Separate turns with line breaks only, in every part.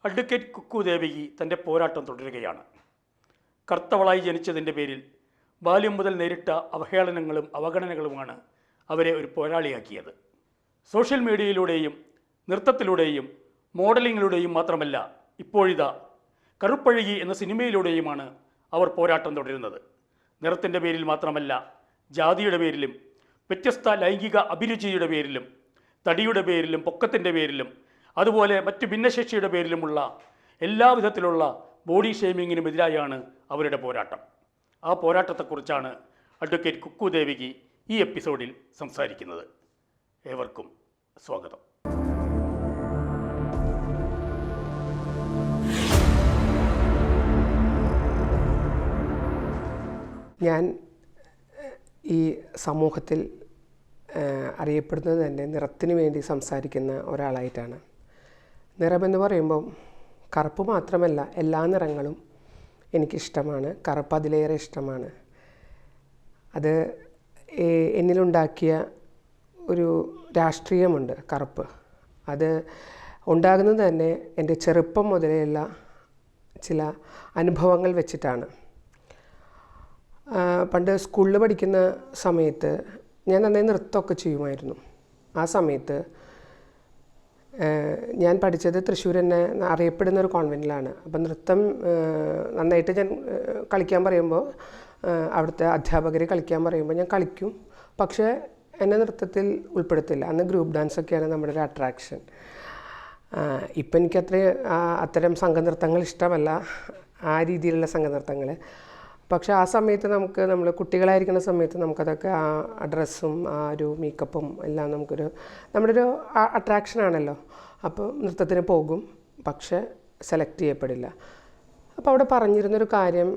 Advocate Kuku Devaki തൻ്റെ പോരാട്ടം തുടരുകയാണ്. കറുത്തവളായി ജനിച്ചതിൻ്റെ പേരിൽ ബാല്യം മുതൽ നേരിട്ട അവഹേളനങ്ങളും അവഗണനകളുമാണ് അവരെ ഒരു പോരാളിയാക്കിയത്. സോഷ്യൽ മീഡിയയിലൂടെയും നൃത്തത്തിലൂടെയും മോഡലിങ്ങിലൂടെയും മാത്രമല്ല, ഇപ്പോഴിതാ കറുപ്പഴകി എന്ന സിനിമയിലൂടെയുമാണ് അവർ പോരാട്ടം തുടരുന്നത്. നിറത്തിൻ്റെ പേരിൽ മാത്രമല്ല, ജാതിയുടെ പേരിലും വ്യത്യസ്ത ലൈംഗിക അഭിരുചിയുടെ പേരിലും തടിയുടെ പേരിലും പൊക്കത്തിൻ്റെ പേരിലും അതുപോലെ മറ്റു ഭിന്നശേഷിയുടെ പേരിലുമുള്ള എല്ലാ വിധത്തിലുള്ള ബോഡി ഷെയ്മിങ്ങിനുമെതിരായാണ് അവരുടെ പോരാട്ടം. ആ പോരാട്ടത്തെക്കുറിച്ചാണ് അഡ്വക്കേറ്റ് കുക്കു ദേവകി ഈ എപ്പിസോഡിൽ സംസാരിക്കുന്നത്. ഏവർക്കും സ്വാഗതം.
ഞാൻ ഈ സമൂഹത്തിൽ അറിയപ്പെടുന്നത് തന്നെ നിറത്തിന് വേണ്ടി സംസാരിക്കുന്ന ഒരാളായിട്ടാണ്. നിറമെന്ന് പറയുമ്പം കറുപ്പ് മാത്രമല്ല, എല്ലാ നിറങ്ങളും എനിക്കിഷ്ടമാണ്. കറുപ്പ് അതിലേറെ ഇഷ്ടമാണ്. അത് എന്നിലുണ്ടാക്കിയ ഒരു രാഷ്ട്രീയമുണ്ട്. കറുപ്പ് അത് ഉണ്ടാകുന്നത് തന്നെ എൻ്റെ ചെറുപ്പം മുതലേയുള്ള ചില അനുഭവങ്ങൾ വെച്ചിട്ടാണ്. പണ്ട് സ്കൂളിൽ പഠിക്കുന്ന സമയത്ത് ഞാൻ നന്നായി നൃത്തമൊക്കെ ചെയ്യുമായിരുന്നു. ആ സമയത്ത് ഞാൻ പഠിച്ചത് തൃശ്ശൂർ തന്നെ അറിയപ്പെടുന്ന ഒരു കോൺവെൻറ്റിലാണ്. അപ്പം നൃത്തം നന്നായിട്ട് ഞാൻ കളിക്കാൻ പറയുമ്പോൾ, അവിടുത്തെ അധ്യാപകർ കളിക്കാൻ പറയുമ്പോൾ ഞാൻ കളിക്കും. പക്ഷേ എന്നെ നൃത്തത്തിൽ ഉൾപ്പെടുത്തില്ല. അന്ന് ഗ്രൂപ്പ് ഡാൻസൊക്കെയാണ് നമ്മുടെ ഒരു അട്രാക്ഷൻ. ഇപ്പം എനിക്ക് അത്തരം സംഘനൃത്തങ്ങൾ ഇഷ്ടമല്ല, ആ രീതിയിലുള്ള സംഘനൃത്തങ്ങൾ. പക്ഷേ ആ സമയത്ത് നമ്മൾ കുട്ടികളായിരിക്കുന്ന സമയത്ത് നമുക്കതൊക്കെ ആ ഡ്രസ്സും ആ ഒരു മേക്കപ്പും എല്ലാം നമ്മുടെ ഒരു അട്രാക്ഷനാണല്ലോ. അപ്പോൾ നൃത്തത്തിന് പോകും, പക്ഷേ സെലക്ട് ചെയ്യപ്പെടില്ല. അപ്പോൾ അവിടെ പറഞ്ഞിരുന്നൊരു കാര്യം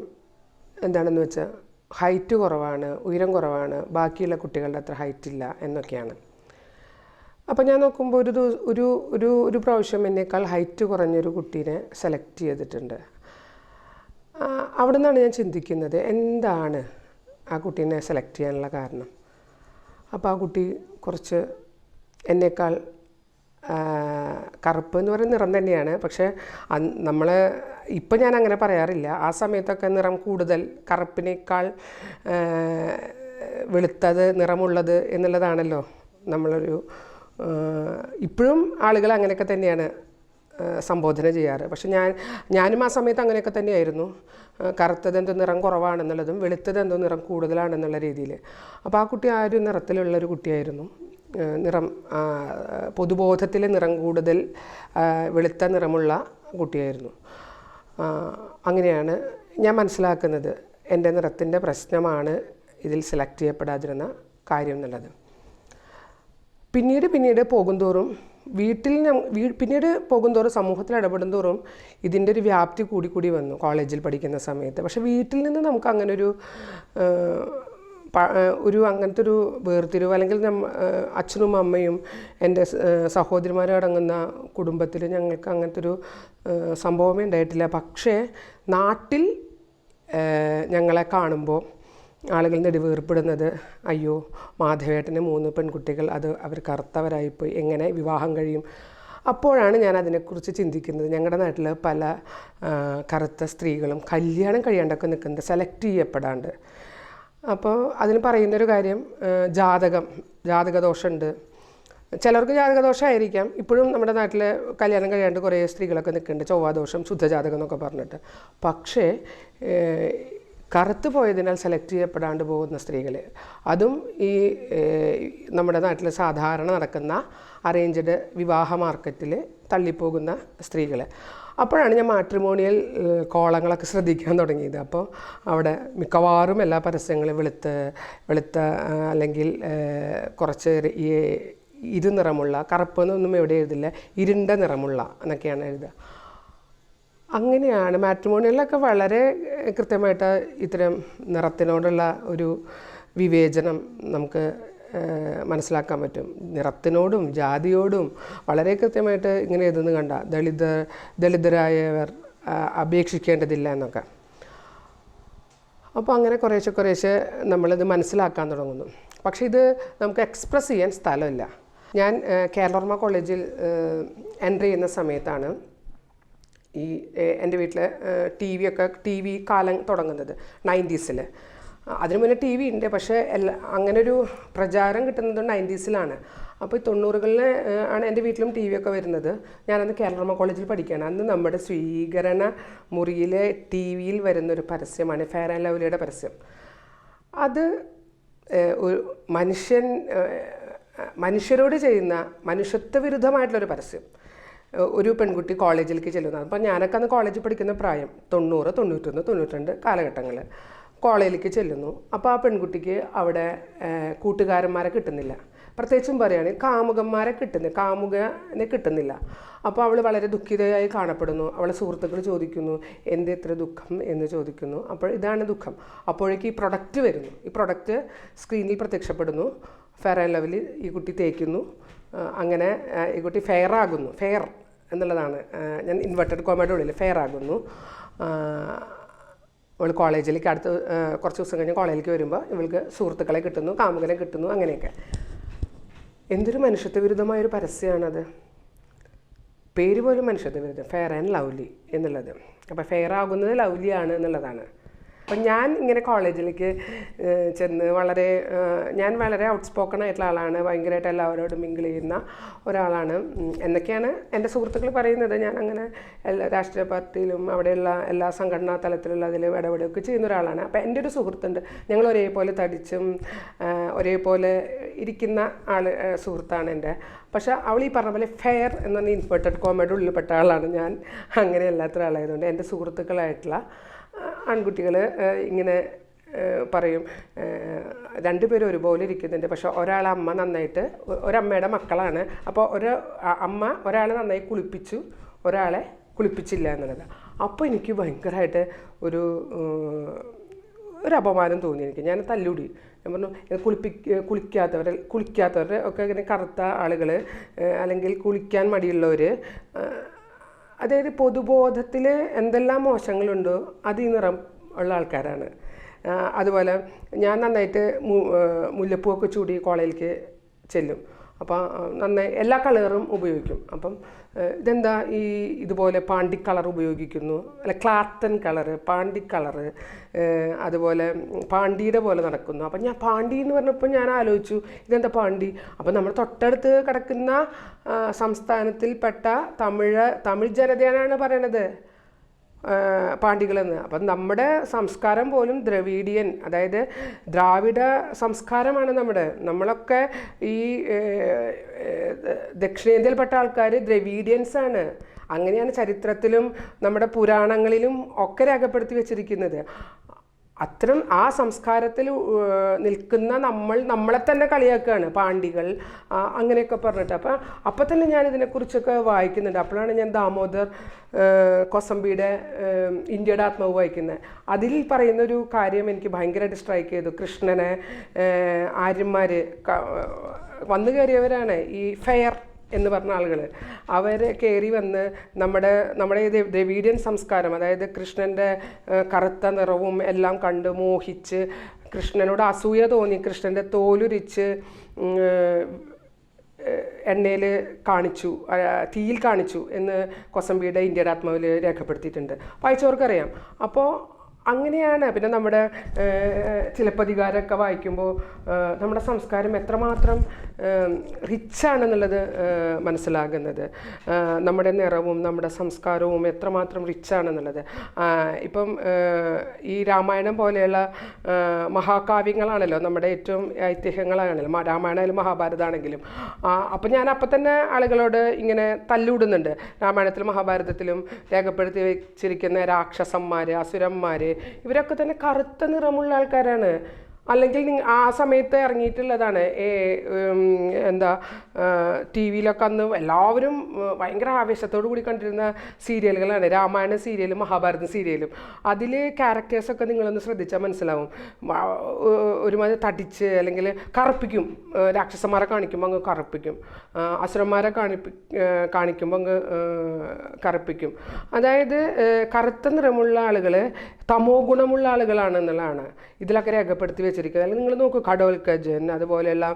എന്താണെന്ന് വെച്ചാൽ, ഹൈറ്റ് കുറവാണ്, ഉയരം കുറവാണ്, ബാക്കിയുള്ള കുട്ടികളുടെ അത്ര ഹൈറ്റില്ല എന്നൊക്കെയാണ്. അപ്പോൾ ഞാൻ നോക്കുമ്പോൾ ഒരു പ്രാവശ്യം എന്നേക്കാൾ ഹൈറ്റ് കുറഞ്ഞൊരു കുട്ടീനെ സെലക്ട് ചെയ്തിട്ടുണ്ട്. അവിടെ നിന്നാണ് ഞാൻ ചിന്തിക്കുന്നത്, എന്താണ് ആ കുട്ടീനെ സെലക്ട് ചെയ്യാനുള്ള കാരണം. അപ്പോൾ ആ കുട്ടി കുറച്ച് എന്നേക്കാൾ കറുപ്പ് എന്ന് പറയുന്ന നിറം തന്നെയാണ്. പക്ഷേ ഇപ്പം ഞാൻ അങ്ങനെ പറയാറില്ല. ആ സമയത്തൊക്കെ നിറം കൂടുതൽ, കറുപ്പിനേക്കാൾ വെളുത്തത് നിറമുള്ളത് എന്നുള്ളതാണല്ലോ ഇപ്പോഴും ആളുകൾ അങ്ങനെയൊക്കെ തന്നെയാണ് സംബോധന ചെയ്യാറ്. പക്ഷെ ഞാനും ആ സമയത്ത് അങ്ങനെയൊക്കെ തന്നെയായിരുന്നു. കറുത്തത് എന്തോ നിറം കുറവാണെന്നുള്ളതും വെളുത്തത് എന്തോ നിറം കൂടുതലാണെന്നുള്ള രീതിയിൽ. അപ്പോൾ ആ കുട്ടി ആ ഒരു നിറത്തിലുള്ളൊരു കുട്ടിയായിരുന്നു. പൊതുബോധത്തിൽ നിറം കൂടുതൽ വെളുത്ത നിറമുള്ള കുട്ടിയായിരുന്നു. അങ്ങനെയാണ് ഞാൻ മനസ്സിലാക്കുന്നത്, എൻ്റെ നിറത്തിൻ്റെ പ്രശ്നമാണ് ഇതിൽ സെലക്ട് ചെയ്യപ്പെടാതിരുന്ന കാര്യം എന്നുള്ളത്. പിന്നീട് പോകുന്തോറും പിന്നീട് പോകുന്തോറും സമൂഹത്തിൽ ഇടപെടുന്തോറും ഇതിൻ്റെ ഒരു വ്യാപ്തി കൂടി വന്നു കോളേജിൽ പഠിക്കുന്ന സമയത്ത്. പക്ഷേ വീട്ടിൽ നിന്ന് നമുക്ക് അങ്ങനൊരു അങ്ങനത്തെ ഒരു വേർതിരിവ്, അല്ലെങ്കിൽ അച്ഛനും അമ്മയും എൻ്റെ സഹോദരിമാരും അടങ്ങുന്ന കുടുംബത്തിൽ ഞങ്ങൾക്ക് അങ്ങനത്തെ ഒരു സംഭവമേ ഉണ്ടായിട്ടില്ല. പക്ഷേ നാട്ടിൽ ഞങ്ങളെ കാണുമ്പോൾ ആളുകൾ നെടുവേർപ്പെടുന്നത്, അയ്യോ മാധവേട്ടന് 3 പെൺകുട്ടികൾ, അവർ കറുത്തവരായിപ്പോയി, എങ്ങനെ വിവാഹം കഴിയും? അപ്പോഴാണ് ഞാൻ അതിനെക്കുറിച്ച് ചിന്തിക്കുന്നത്. ഞങ്ങളുടെ നാട്ടിൽ പല കറുത്ത സ്ത്രീകളും കല്യാണം കഴിയാണ്ടൊക്കെ നിൽക്കുന്നത്, സെലക്ട് ചെയ്യപ്പെടാണ്ട്. അപ്പോൾ അതിന് പറയുന്നൊരു കാര്യം, ജാതകദോഷമുണ്ട്. ചിലർക്ക് ജാതകദോഷമായിരിക്കാം. ഇപ്പോഴും നമ്മുടെ നാട്ടിൽ കല്യാണം കഴിയാണ്ട് കുറേ സ്ത്രീകളൊക്കെ നിൽക്കുന്നുണ്ട്, ചൊവ്വാദോഷം, ശുദ്ധജാതകം എന്നൊക്കെ പറഞ്ഞിട്ട്. പക്ഷേ കറുത്ത് പോയതിനാൽ സെലക്ട് ചെയ്യപ്പെടാണ്ട് പോകുന്ന സ്ത്രീകൾ, അതും ഈ നമ്മുടെ നാട്ടിൽ സാധാരണ നടക്കുന്ന അറേഞ്ച്ഡ് വിവാഹ മാർക്കറ്റിൽ തള്ളിപ്പോകുന്ന സ്ത്രീകൾ. അപ്പോഴാണ് ഞാൻ മാട്രിമോണിയൽ കോളങ്ങളൊക്കെ ശ്രദ്ധിക്കാൻ തുടങ്ങിയത്. അപ്പോൾ അവിടെ മിക്കവാറും എല്ലാ പരസ്യങ്ങളും വെളുത്ത അല്ലെങ്കിൽ കുറച്ച് ഇരുനിറമുള്ള, കറുപ്പ് എന്നൊന്നും എവിടെ എഴുതില്ല, ഇരുണ്ട നിറമുള്ള എന്നൊക്കെയാണ് എഴുതുക. അങ്ങനെയാണ് മാട്രിമോണിയലിലൊക്കെ വളരെ കൃത്യമായിട്ട് ഇത്തരം നിറത്തിനോടുള്ള ഒരു വിവേചനം നമുക്ക് മനസ്സിലാക്കാൻ പറ്റും. നിറത്തിനോടും ജാതിയോടും വളരെ കൃത്യമായിട്ട് ഇങ്ങനെ എഴുതുന്നത് കണ്ട, ദളിതരായവർ അപേക്ഷിക്കേണ്ടതില്ല എന്നൊക്കെ. അപ്പോൾ അങ്ങനെ കുറേശ്ശെ നമ്മളിത് മനസ്സിലാക്കാൻ തുടങ്ങുന്നു. പക്ഷേ ഇത് നമുക്ക് എക്സ്പ്രസ് ചെയ്യാൻ സ്ഥലമില്ല. ഞാൻ കേരളവർമ്മ കോളേജിൽ എൻട്രി ചെയ്യുന്ന സമയത്താണ് ഈ എൻ്റെ വീട്ടിൽ ടി വി കാലം തുടങ്ങുന്നത് 90s. അതിനു മുന്നേ ടി വി ഉണ്ട്, പക്ഷേ അങ്ങനൊരു പ്രചാരം കിട്ടുന്നത് 90s. അപ്പോൾ ഈ 90കളിൽ ആണ് എൻ്റെ വീട്ടിലും ടി വി ഒക്കെ വരുന്നത്. ഞാനന്ന് കേരള കോളേജിൽ പഠിക്കുകയാണ്. അന്ന് നമ്മുടെ സ്വീകരണ മുറിയിലെ ടി വിയിൽ വരുന്നൊരു പരസ്യമാണ് ഫെയർ ആൻഡ് ലവ്ലിയുടെ പരസ്യം. അത് ഒരു മനുഷ്യരോട് ചെയ്യുന്ന മനുഷ്യത്വ വിരുദ്ധമായിട്ടുള്ളൊരു പരസ്യം. ഒരു പെൺകുട്ടി കോളേജിലേക്ക് ചെല്ലുന്നത്. അപ്പോൾ ഞാനൊക്കെ അന്ന് കോളേജിൽ പഠിക്കുന്ന പ്രായം 90, 91, 92 കാലഘട്ടങ്ങൾ. കോളേജിലേക്ക് ചെല്ലുന്നു. അപ്പോൾ ആ പെൺകുട്ടിക്ക് അവിടെ കൂട്ടുകാരന്മാരെ കിട്ടുന്നില്ല, പ്രത്യേകിച്ചും പറയുകയാണെങ്കിൽ കാമുകന്മാരെ കാമുകനെ കിട്ടുന്നില്ല. അപ്പോൾ അവൾ വളരെ ദുഃഖിതയായി കാണപ്പെടുന്നു. അവളെ സുഹൃത്തുക്കൾ ചോദിക്കുന്നു, എന്ത് ഇത്ര ദുഃഖം എന്ന് ചോദിക്കുന്നു. അപ്പോൾ ഇതാണ് ദുഃഖം. അപ്പോഴേക്ക് ഈ പ്രൊഡക്റ്റ് വരുന്നു. ഈ പ്രൊഡക്റ്റ് സ്ക്രീനിൽ പ്രത്യക്ഷപ്പെടുന്നു. ഫെയർ ആൻഡ് ലവ്ലി ഈ കുട്ടി തേക്കുന്നു. അങ്ങനെ ഈ കുട്ടി ഫെയർ ആകുന്നു. ഫെയർ എന്നുള്ളതാണ് ഞാൻ ഇൻവെർട്ടഡ് കോമയുടെ ഉള്ളിൽ ഫെയർ ആകുന്നു. ഇവൾ കോളേജിലേക്ക് കുറച്ച് ദിവസം കഴിഞ്ഞ് കോളേജിലേക്ക് വരുമ്പോൾ ഇവൾക്ക് സുഹൃത്തുക്കളെ കിട്ടുന്നു, കാമുകനെ കിട്ടുന്നു. അങ്ങനെയൊക്കെ എന്തൊരു മനുഷ്യത്വ വിരുദ്ധമായൊരു പരസ്യമാണത്. പേര് പോലും മനുഷ്യത്വ വിരുദ്ധം, ഫെയർ ആൻഡ് ലവ്ലി എന്നുള്ളത്. അപ്പോൾ ഫെയർ ആകുന്നത് ലവ്ലിയാണ് എന്നുള്ളതാണ്. അപ്പം ഞാൻ ഇങ്ങനെ കോളേജിലേക്ക് ചെന്ന് ഞാൻ വളരെ ഔട്ട്സ്പോക്കൺ ആയിട്ടുള്ള ആളാണ്. ഭയങ്കരമായിട്ട് എല്ലാവരോടും മിങ്കിൾ ചെയ്യുന്ന ഒരാളാണ് എന്നൊക്കെയാണ് എൻ്റെ സുഹൃത്തുക്കൾ പറയുന്നത്. ഞാൻ അങ്ങനെ എല്ലാ രാഷ്ട്രീയ പാർട്ടിയിലും അവിടെയുള്ള എല്ലാ സംഘടനാ തലത്തിലുള്ള അതിൽ ഇടപെടുകയൊക്കെ ചെയ്യുന്ന ഒരാളാണ്. അപ്പോൾ എൻ്റെ ഒരു സുഹൃത്തുണ്ട്. ഞങ്ങൾ ഒരേപോലെ തടിച്ചും ഒരേപോലെ ഇരിക്കുന്ന സുഹൃത്താണ് എൻ്റെ. പക്ഷേ അവൾ ഈ പറഞ്ഞ പോലെ ഫെയർ എന്ന് പറഞ്ഞ ഇൻവെർട്ടഡ് കോമയുടെ ഉള്ളിൽപ്പെട്ട ആളാണ് ഞാൻ. അങ്ങനെ അല്ലാത്ത ആളായതുകൊണ്ട് എൻ്റെ സുഹൃത്തുക്കളായിട്ടുള്ള ആൺകുട്ടികൾ ഇങ്ങനെ പറയും, രണ്ടുപേരും ഒരുപോലെ ഇരിക്കുന്നുണ്ട്, പക്ഷെ ഒരാളമ്മ നന്നായിട്ട്, ഒരമ്മയുടെ മക്കളാണ്. അപ്പോൾ അമ്മ ഒരാളെ നന്നായി കുളിപ്പിച്ചു, ഒരാളെ കുളിപ്പിച്ചില്ല എന്നുള്ളത്. അപ്പോൾ എനിക്ക് ഭയങ്കരമായിട്ട് ഒരു അപമാനം തോന്നി. ഞാൻ തല്ലുകൂടി. ഞാൻ പറഞ്ഞു, കുളിക്കാത്തവർ ഒക്കെ ഇങ്ങനെ കറുത്ത ആളുകൾ അല്ലെങ്കിൽ കുളിക്കാൻ മടിയുള്ളവർ, അതായത് പൊതുബോധത്തിൽ എന്തെല്ലാം മോശങ്ങളുണ്ടോ അത് ഈ നിറം ഉള്ള ആൾക്കാരാണ്. അതുപോലെ ഞാൻ നന്നായിട്ട് മുല്ലപ്പൂവൊക്കെ ചൂടി കോളേജിലേക്ക് ചെല്ലും. അപ്പോൾ നന്നായി എല്ലാ കളറും ഉപയോഗിക്കും. അപ്പം ഇതെന്താ ഇതുപോലെ പാണ്ടി കളർ ഉപയോഗിക്കുന്നു, അല്ല ക്ലാത്തൻ കളറ്, പാണ്ടി കളറ്, അതുപോലെ പാണ്ടിയുടെ പോലെ നടക്കുന്നു. അപ്പം ഞാൻ പാണ്ടി എന്ന് പറഞ്ഞപ്പോൾ ഞാൻ ആലോചിച്ചു, ഇതെന്താ പാണ്ടി? അപ്പം നമ്മൾ തൊട്ടടുത്ത് കിടക്കുന്ന സംസ്ഥാനത്തിൽപ്പെട്ട തമിഴ് ജനതയാണ് പറയണത് പാണ്ടികളെന്ന്. അപ്പം നമ്മുടെ സംസ്കാരം പോലും ദ്രവീഡിയൻ, അതായത് ദ്രാവിഡ സംസ്കാരമാണ് നമ്മളൊക്കെ ഈ ദക്ഷിണേന്ത്യയിൽപ്പെട്ട ആൾക്കാർ ദ്രവീഡിയൻസാണ്. അങ്ങനെയാണ് ചരിത്രത്തിലും നമ്മുടെ പുരാണങ്ങളിലും ഒക്കെ രേഖപ്പെടുത്തി വെച്ചിരിക്കുന്നത്. അത്തരം ആ സംസ്കാരത്തിൽ നിൽക്കുന്ന നമ്മളെ തന്നെ കളിയാക്കുകയാണ് പാണ്ടികൾ, അങ്ങനെയൊക്കെ പറഞ്ഞിട്ട്. അപ്പം തന്നെ ഞാൻ ഇതിനെക്കുറിച്ചൊക്കെ വായിക്കുന്നുണ്ട്. അപ്പോഴാണ് ഞാൻ ദാമോദർ കൊസംബിയുടെ ഇന്ത്യയുടെ ആത്മാവ് വായിക്കുന്നത്. അതിൽ പറയുന്നൊരു കാര്യം എനിക്ക് ഭയങ്കരമായിട്ട് സ്ട്രൈക്ക് ചെയ്തു. കൃഷ്ണനെ ആര്യന്മാർ വന്നു കയറിയവരാണ് ഈ ഫെയർ എന്ന് പറഞ്ഞ ആളുകൾ. അവർ കയറി വന്ന് നമ്മുടെ ദ്രവീഡിയൻ സംസ്കാരം, അതായത് കൃഷ്ണൻ്റെ കറുത്ത നിറവും എല്ലാം കണ്ട് മോഹിച്ച് കൃഷ്ണനോട് അസൂയ തോന്നി കൃഷ്ണൻ്റെ തോലുരിച്ച് എണ്ണയിൽ കാണിച്ചു, തീയിൽ കാണിച്ചു എന്ന് കൊസംബിയുടെ ഇന്ത്യയുടെ ആത്മാവിൽ രേഖപ്പെടുത്തിയിട്ടുണ്ട്. വായിച്ചവർക്കറിയാം. അപ്പോൾ അങ്ങനെയാണ്. പിന്നെ നമ്മുടെ ചിലപ്പതികാരമൊക്കെ വായിക്കുമ്പോൾ നമ്മുടെ സംസ്കാരം എത്രമാത്രം റിച്ചാണെന്നുള്ളത് മനസ്സിലാകുന്നത്. നമ്മുടെ നിറവും നമ്മുടെ സംസ്കാരവും എത്രമാത്രം റിച്ചാണെന്നുള്ളത്. ഇപ്പം ഈ രാമായണം പോലെയുള്ള മഹാകാവ്യങ്ങളാണല്ലോ നമ്മുടെ ഏറ്റവും ഐതിഹ്യങ്ങളാണല്ലോ, രാമായണമായാലും മഹാഭാരതമാണെങ്കിലും. അപ്പം ഞാൻ അപ്പം തന്നെ ആളുകളോട് ഇങ്ങനെ തല്ലൂടുന്നുണ്ട്. രാമായണത്തിലും മഹാഭാരതത്തിലും രേഖപ്പെടുത്തി വെച്ചിരിക്കുന്ന രാക്ഷസന്മാർ, അസുരന്മാർ, ഇവരൊക്കെ തന്നെ കറുത്ത നിറമുള്ള ആൾക്കാരാണ്. അല്ലെങ്കിൽ ആ സമയത്ത് ഇറങ്ങിയിട്ടുള്ളതാണ് ടി വിയിലൊക്കെ അന്ന് എല്ലാവരും ഭയങ്കര ആവേശത്തോടു കൂടി കണ്ടിരുന്ന സീരിയലുകളാണ് രാമായണ സീരിയലും മഹാഭാരത സീരിയലും. അതിൽ ക്യാരക്ടേഴ്സൊക്കെ നിങ്ങളൊന്ന് ശ്രദ്ധിച്ചാൽ മനസ്സിലാവും. ഒരുമാതിരി തടിച്ച് അല്ലെങ്കിൽ കറുപ്പിക്കും. രാക്ഷസന്മാരെ കാണിക്കുമ്പോൾ അങ്ങ് കറുപ്പിക്കും, അസുരന്മാരെ കാണിക്കുമ്പോൾ അങ്ങ് കറുപ്പിക്കും. അതായത് കറുത്ത നിറമുള്ള ആളുകൾ തമോ ഗുണമുള്ള ആളുകളാണെന്നുള്ളതാണ് ഇതിലൊക്കെ രേഖപ്പെടുത്തി വെച്ചിരിക്കുന്നത്. വെച്ചിരിക്കുന്നത്. അല്ലെങ്കിൽ നിങ്ങൾ നോക്കൂ ഘടോൽക്കജൻ, അതുപോലെയുള്ള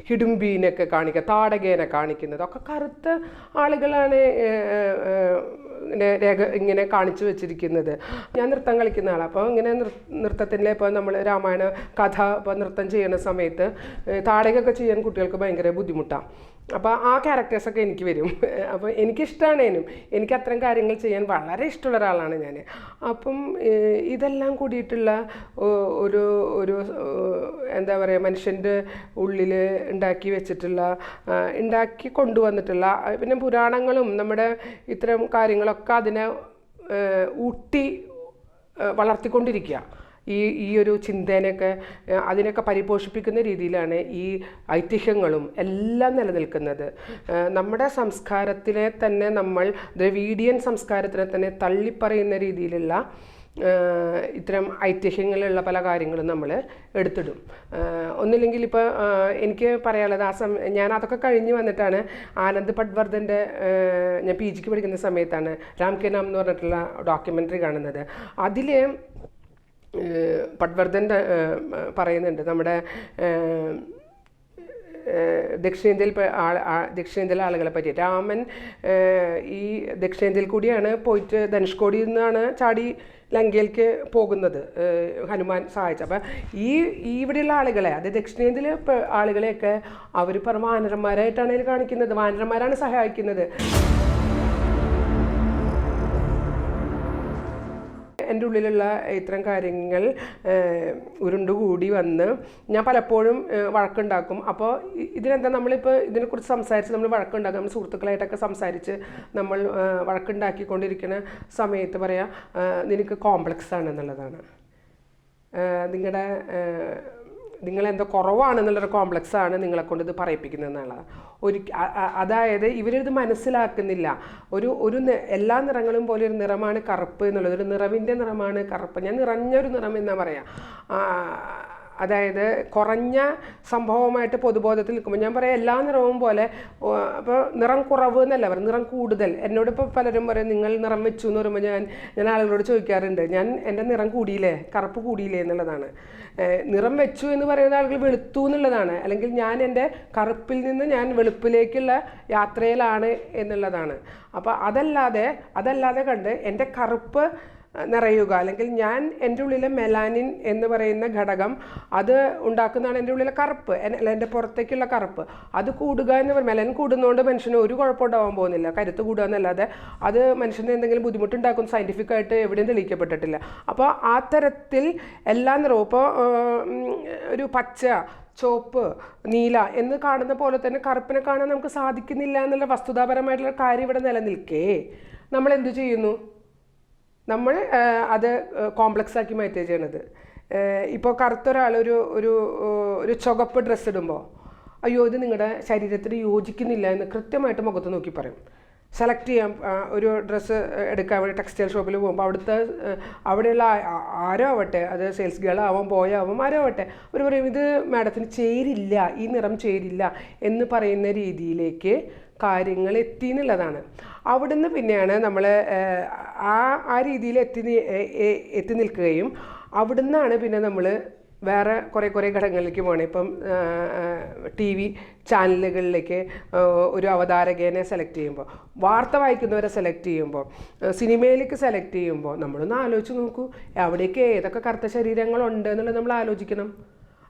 ഹിഡുംബീനൊക്കെ കാണിക്കുക, താടകേനെ കാണിക്കുന്നത് ഒക്കെ കറുത്ത ആളുകളാണ് ഇങ്ങനെ കാണിച്ചു വെച്ചിരിക്കുന്നത്. ഞാൻ നൃത്തം കളിക്കുന്ന ആളാണ്. അപ്പോൾ ഇങ്ങനെ നൃത്തത്തിൻ്റെ ഇപ്പോൾ നമ്മൾ രാമായണ കഥ ഇപ്പോൾ നൃത്തം ചെയ്യുന്ന സമയത്ത് താടകയൊക്കെ ചെയ്യാൻ കുട്ടികൾക്ക് ഭയങ്കര ബുദ്ധിമുട്ടാണ്. അപ്പോൾ ആ ക്യാരക്ടേഴ്സൊക്കെ എനിക്ക് വരും. അപ്പോൾ എനിക്കിഷ്ടമാണേനും എനിക്ക് അത്തരം കാര്യങ്ങൾ ചെയ്യാൻ വളരെ ഇഷ്ടമുള്ള ഒരാളാണ് ഞാൻ. അപ്പം ഇതെല്ലാം കൂടിയിട്ടുള്ള ഒരു ഒരു എന്താ പറയുക, മനുഷ്യൻ്റെ ഉള്ളിൽ ഉണ്ടാക്കി കൊണ്ടുവന്നിട്ടുള്ള, പിന്നെ പുരാണങ്ങളും നമ്മുടെ ഇത്തരം കാര്യങ്ങളൊക്കെ അതിനെ ഊട്ടി വളർത്തിക്കൊണ്ടിരിക്കുക. ഈ ഒരു ചിന്തേനെയൊക്കെ അതിനൊക്കെ പരിപോഷിപ്പിക്കുന്ന രീതിയിലാണ് ഈ ഐതിഹ്യങ്ങളും എല്ലാം നിലനിൽക്കുന്നത്. നമ്മുടെ സംസ്കാരത്തിനെ തന്നെ നമ്മൾ ദ്രവീഡിയൻ സംസ്കാരത്തിനെ തന്നെ തള്ളിപ്പറയുന്ന രീതിയിലുള്ള ഇത്തരം ഐതിഹ്യങ്ങളുള്ള പല കാര്യങ്ങളും നമ്മൾ എടുത്തിടും. ഒന്നില്ലെങ്കിൽ ഇപ്പോൾ എനിക്ക് പറയാനുള്ളത് ഞാൻ അതൊക്കെ കഴിഞ്ഞ് വന്നിട്ടാണ് ആനന്ദ് പട്വർദ്ധൻ്റെ ഞാൻ PG പഠിക്കുന്ന സമയത്താണ് രാം കെ നാം എന്ന് പറഞ്ഞിട്ടുള്ള ഡോക്യുമെൻ്ററി കാണുന്നത്. അതിൽ പട്വർദ്ധൻ പറയുന്നുണ്ട് നമ്മുടെ ദക്ഷിണേന്ത്യയിലെ ആളുകളെ പറ്റി. രാമൻ ഈ ദക്ഷിണേന്ത്യയിൽ കൂടിയാണ് പോയിട്ട് ധനുഷ്കോടിയിൽ നിന്നാണ് ചാടി ലങ്കയിലേക്ക് പോകുന്നത്, ഹനുമാൻ സഹായിച്ചു. അപ്പം ഇവിടെയുള്ള ആളുകളെ, അത് ദക്ഷിണേന്ത്യയിലെ ആളുകളെയൊക്കെ അവർ വാനരന്മാരായിട്ടാണ് അതിൽ കാണിക്കുന്നത്, വാനരന്മാരാണ് സഹായിക്കുന്നത്. എൻ്റെ ഉള്ളിലുള്ള ഇത്തരം കാര്യങ്ങൾ ഉരുണ്ടുകൂടി വന്ന് ഞാൻ പലപ്പോഴും വഴക്കുണ്ടാക്കും. അപ്പോൾ ഇതിനെന്താ, നമ്മളിപ്പോൾ ഇതിനെക്കുറിച്ച് സംസാരിച്ച് നമ്മൾ വഴക്കുണ്ടാക്കും, നമ്മൾ സുഹൃത്തുക്കളായിട്ടൊക്കെ സംസാരിച്ച് നമ്മൾ വഴക്കുണ്ടാക്കിക്കൊണ്ടിരിക്കുന്ന സമയത്ത് പറയാം നിനക്ക് കോംപ്ലക്സ് ആണെന്നുള്ളതാണ്, നിങ്ങളെന്തോ കുറവാണെന്നുള്ളൊരു കോംപ്ലക്സാണ് നിങ്ങളെക്കൊണ്ട് ഇത് പറയിപ്പിക്കുന്നതെന്നുള്ളത്. അതായത് ഇവരിത് മനസ്സിലാക്കുന്നില്ല. എല്ലാ നിറങ്ങളും പോലെ ഒരു നിറമാണ് കറുപ്പ് എന്നുള്ളത്, ഒരു നിറവിൻ്റെ നിറമാണ് കറുപ്പ്. ഞാൻ നിറഞ്ഞൊരു നിറം എന്നാ പറയാം. അതായത് കുറഞ്ഞ സംഭവമായിട്ട് പൊതുബോധത്തിൽ നിൽക്കുമ്പോൾ ഞാൻ പറയാം എല്ലാ നിറവും പോലെ. അപ്പോൾ നിറം കുറവ് എന്നല്ല പറയും, നിറം കൂടുതൽ. എന്നോടിപ്പോൾ പലരും പറയും നിങ്ങൾ നിറം വെച്ചു എന്ന് പറയുമ്പോൾ ഞാൻ ആളുകളോട് ചോദിക്കാറുണ്ട്, എൻ്റെ നിറം കൂടിയില്ലേ, കറുപ്പ് കൂടിയില്ലേ എന്നുള്ളതാണ്. നിറം വെച്ചു എന്ന് പറയുന്ന ആളുകൾ വെളുത്തു എന്നുള്ളതാണ്, അല്ലെങ്കിൽ ഞാൻ എൻ്റെ കറുപ്പിൽ നിന്ന് ഞാൻ വെളുപ്പിലേക്കുള്ള യാത്രയിലാണ് എന്നുള്ളതാണ്. അപ്പോൾ അതല്ലാതെ കണ്ട് എൻ്റെ കറുപ്പ് നിറയുക, അല്ലെങ്കിൽ ഞാൻ എൻ്റെ ഉള്ളിലെ മെലാനിൻ എന്ന് പറയുന്ന ഘടകം അത് ഉണ്ടാക്കുന്നതാണ് എൻ്റെ ഉള്ളിലെ കറുപ്പ്, എൻ്റെ പുറത്തേക്കുള്ള കറുപ്പ് അത് കൂടുക എന്ന് പറയും. മെലാനിൻ കൂടുന്നതുകൊണ്ട് മനുഷ്യന് ഒരു കുഴപ്പമുണ്ടാവാൻ പോകുന്നില്ല, കരുത്ത് കൂടുക എന്നല്ലാതെ അത് മനുഷ്യന് എന്തെങ്കിലും ബുദ്ധിമുട്ടുണ്ടാക്കും സയൻറ്റിഫിക്കായിട്ട് എവിടെയും തെളിയിക്കപ്പെട്ടിട്ടില്ല. അപ്പോൾ ആ തരത്തിൽ എല്ലാ നിറവും, ഇപ്പോൾ ഒരു പച്ച, ചുവപ്പ്, നീല എന്ന് കാണുന്ന പോലെ തന്നെ കറുപ്പിനെ കാണാൻ നമുക്ക് സാധിക്കുന്നില്ല എന്നുള്ള വസ്തുതാപരമായിട്ടുള്ള കാര്യം ഇവിടെ നിലനിൽക്കേ നമ്മൾ എന്തു ചെയ്യുന്നു, നമ്മൾ അത് കോംപ്ലക്സ് ആക്കി മാറ്റുക ചെയ്യണത്. ഇപ്പോൾ കറുത്തൊരാൾ ഒരു ചുവപ്പ് ഡ്രസ്സ് ഇടുമ്പോൾ അയ്യോ ഇത് നിങ്ങളുടെ ശരീരത്തിന് യോജിക്കുന്നില്ല എന്ന് കൃത്യമായിട്ട് മുഖത്ത് നോക്കി പറയും. സെലക്ട് ചെയ്യാം, ഒരു ഡ്രസ്സ് എടുക്കാൻ വേണ്ടി ടെക്സ്റ്റൈൽ ഷോപ്പിൽ പോകുമ്പോൾ അവിടെയുള്ള ആരോ ആവട്ടെ, അത് സെയിൽസ് ഗേൾ ആവാം, ബോയ് ആവാം, ആരോ ആവട്ടെ, അവർ പറയും ഇത് മാഡത്തിന് ചേരില്ല, ഈ നിറം ചേരില്ല എന്ന് പറയുന്ന രീതിയിലേക്ക് കാര്യങ്ങൾ എത്തി എന്നുള്ളതാണ്. അവിടുന്ന് പിന്നെയാണ് നമ്മൾ ആ രീതിയിൽ എത്തി നിൽക്കുകയും അവിടുന്നാണ് പിന്നെ നമ്മൾ വേറെ കുറേ ഘടകങ്ങളിലേക്ക് പോകണം. ഇപ്പം TV ചാനലുകളിലേക്ക് ഒരു അവതാരകനെ സെലക്ട് ചെയ്യുമ്പോൾ, വാർത്ത വായിക്കുന്നവരെ സെലക്ട് ചെയ്യുമ്പോൾ, സിനിമയിലേക്ക് സെലക്ട് ചെയ്യുമ്പോൾ നമ്മളൊന്ന് ആലോചിച്ച് നോക്കൂ, അവിടേക്ക് ഏതൊക്കെ കറുത്ത ശരീരങ്ങളുണ്ട് എന്നുള്ളത് നമ്മൾ ആലോചിക്കണം.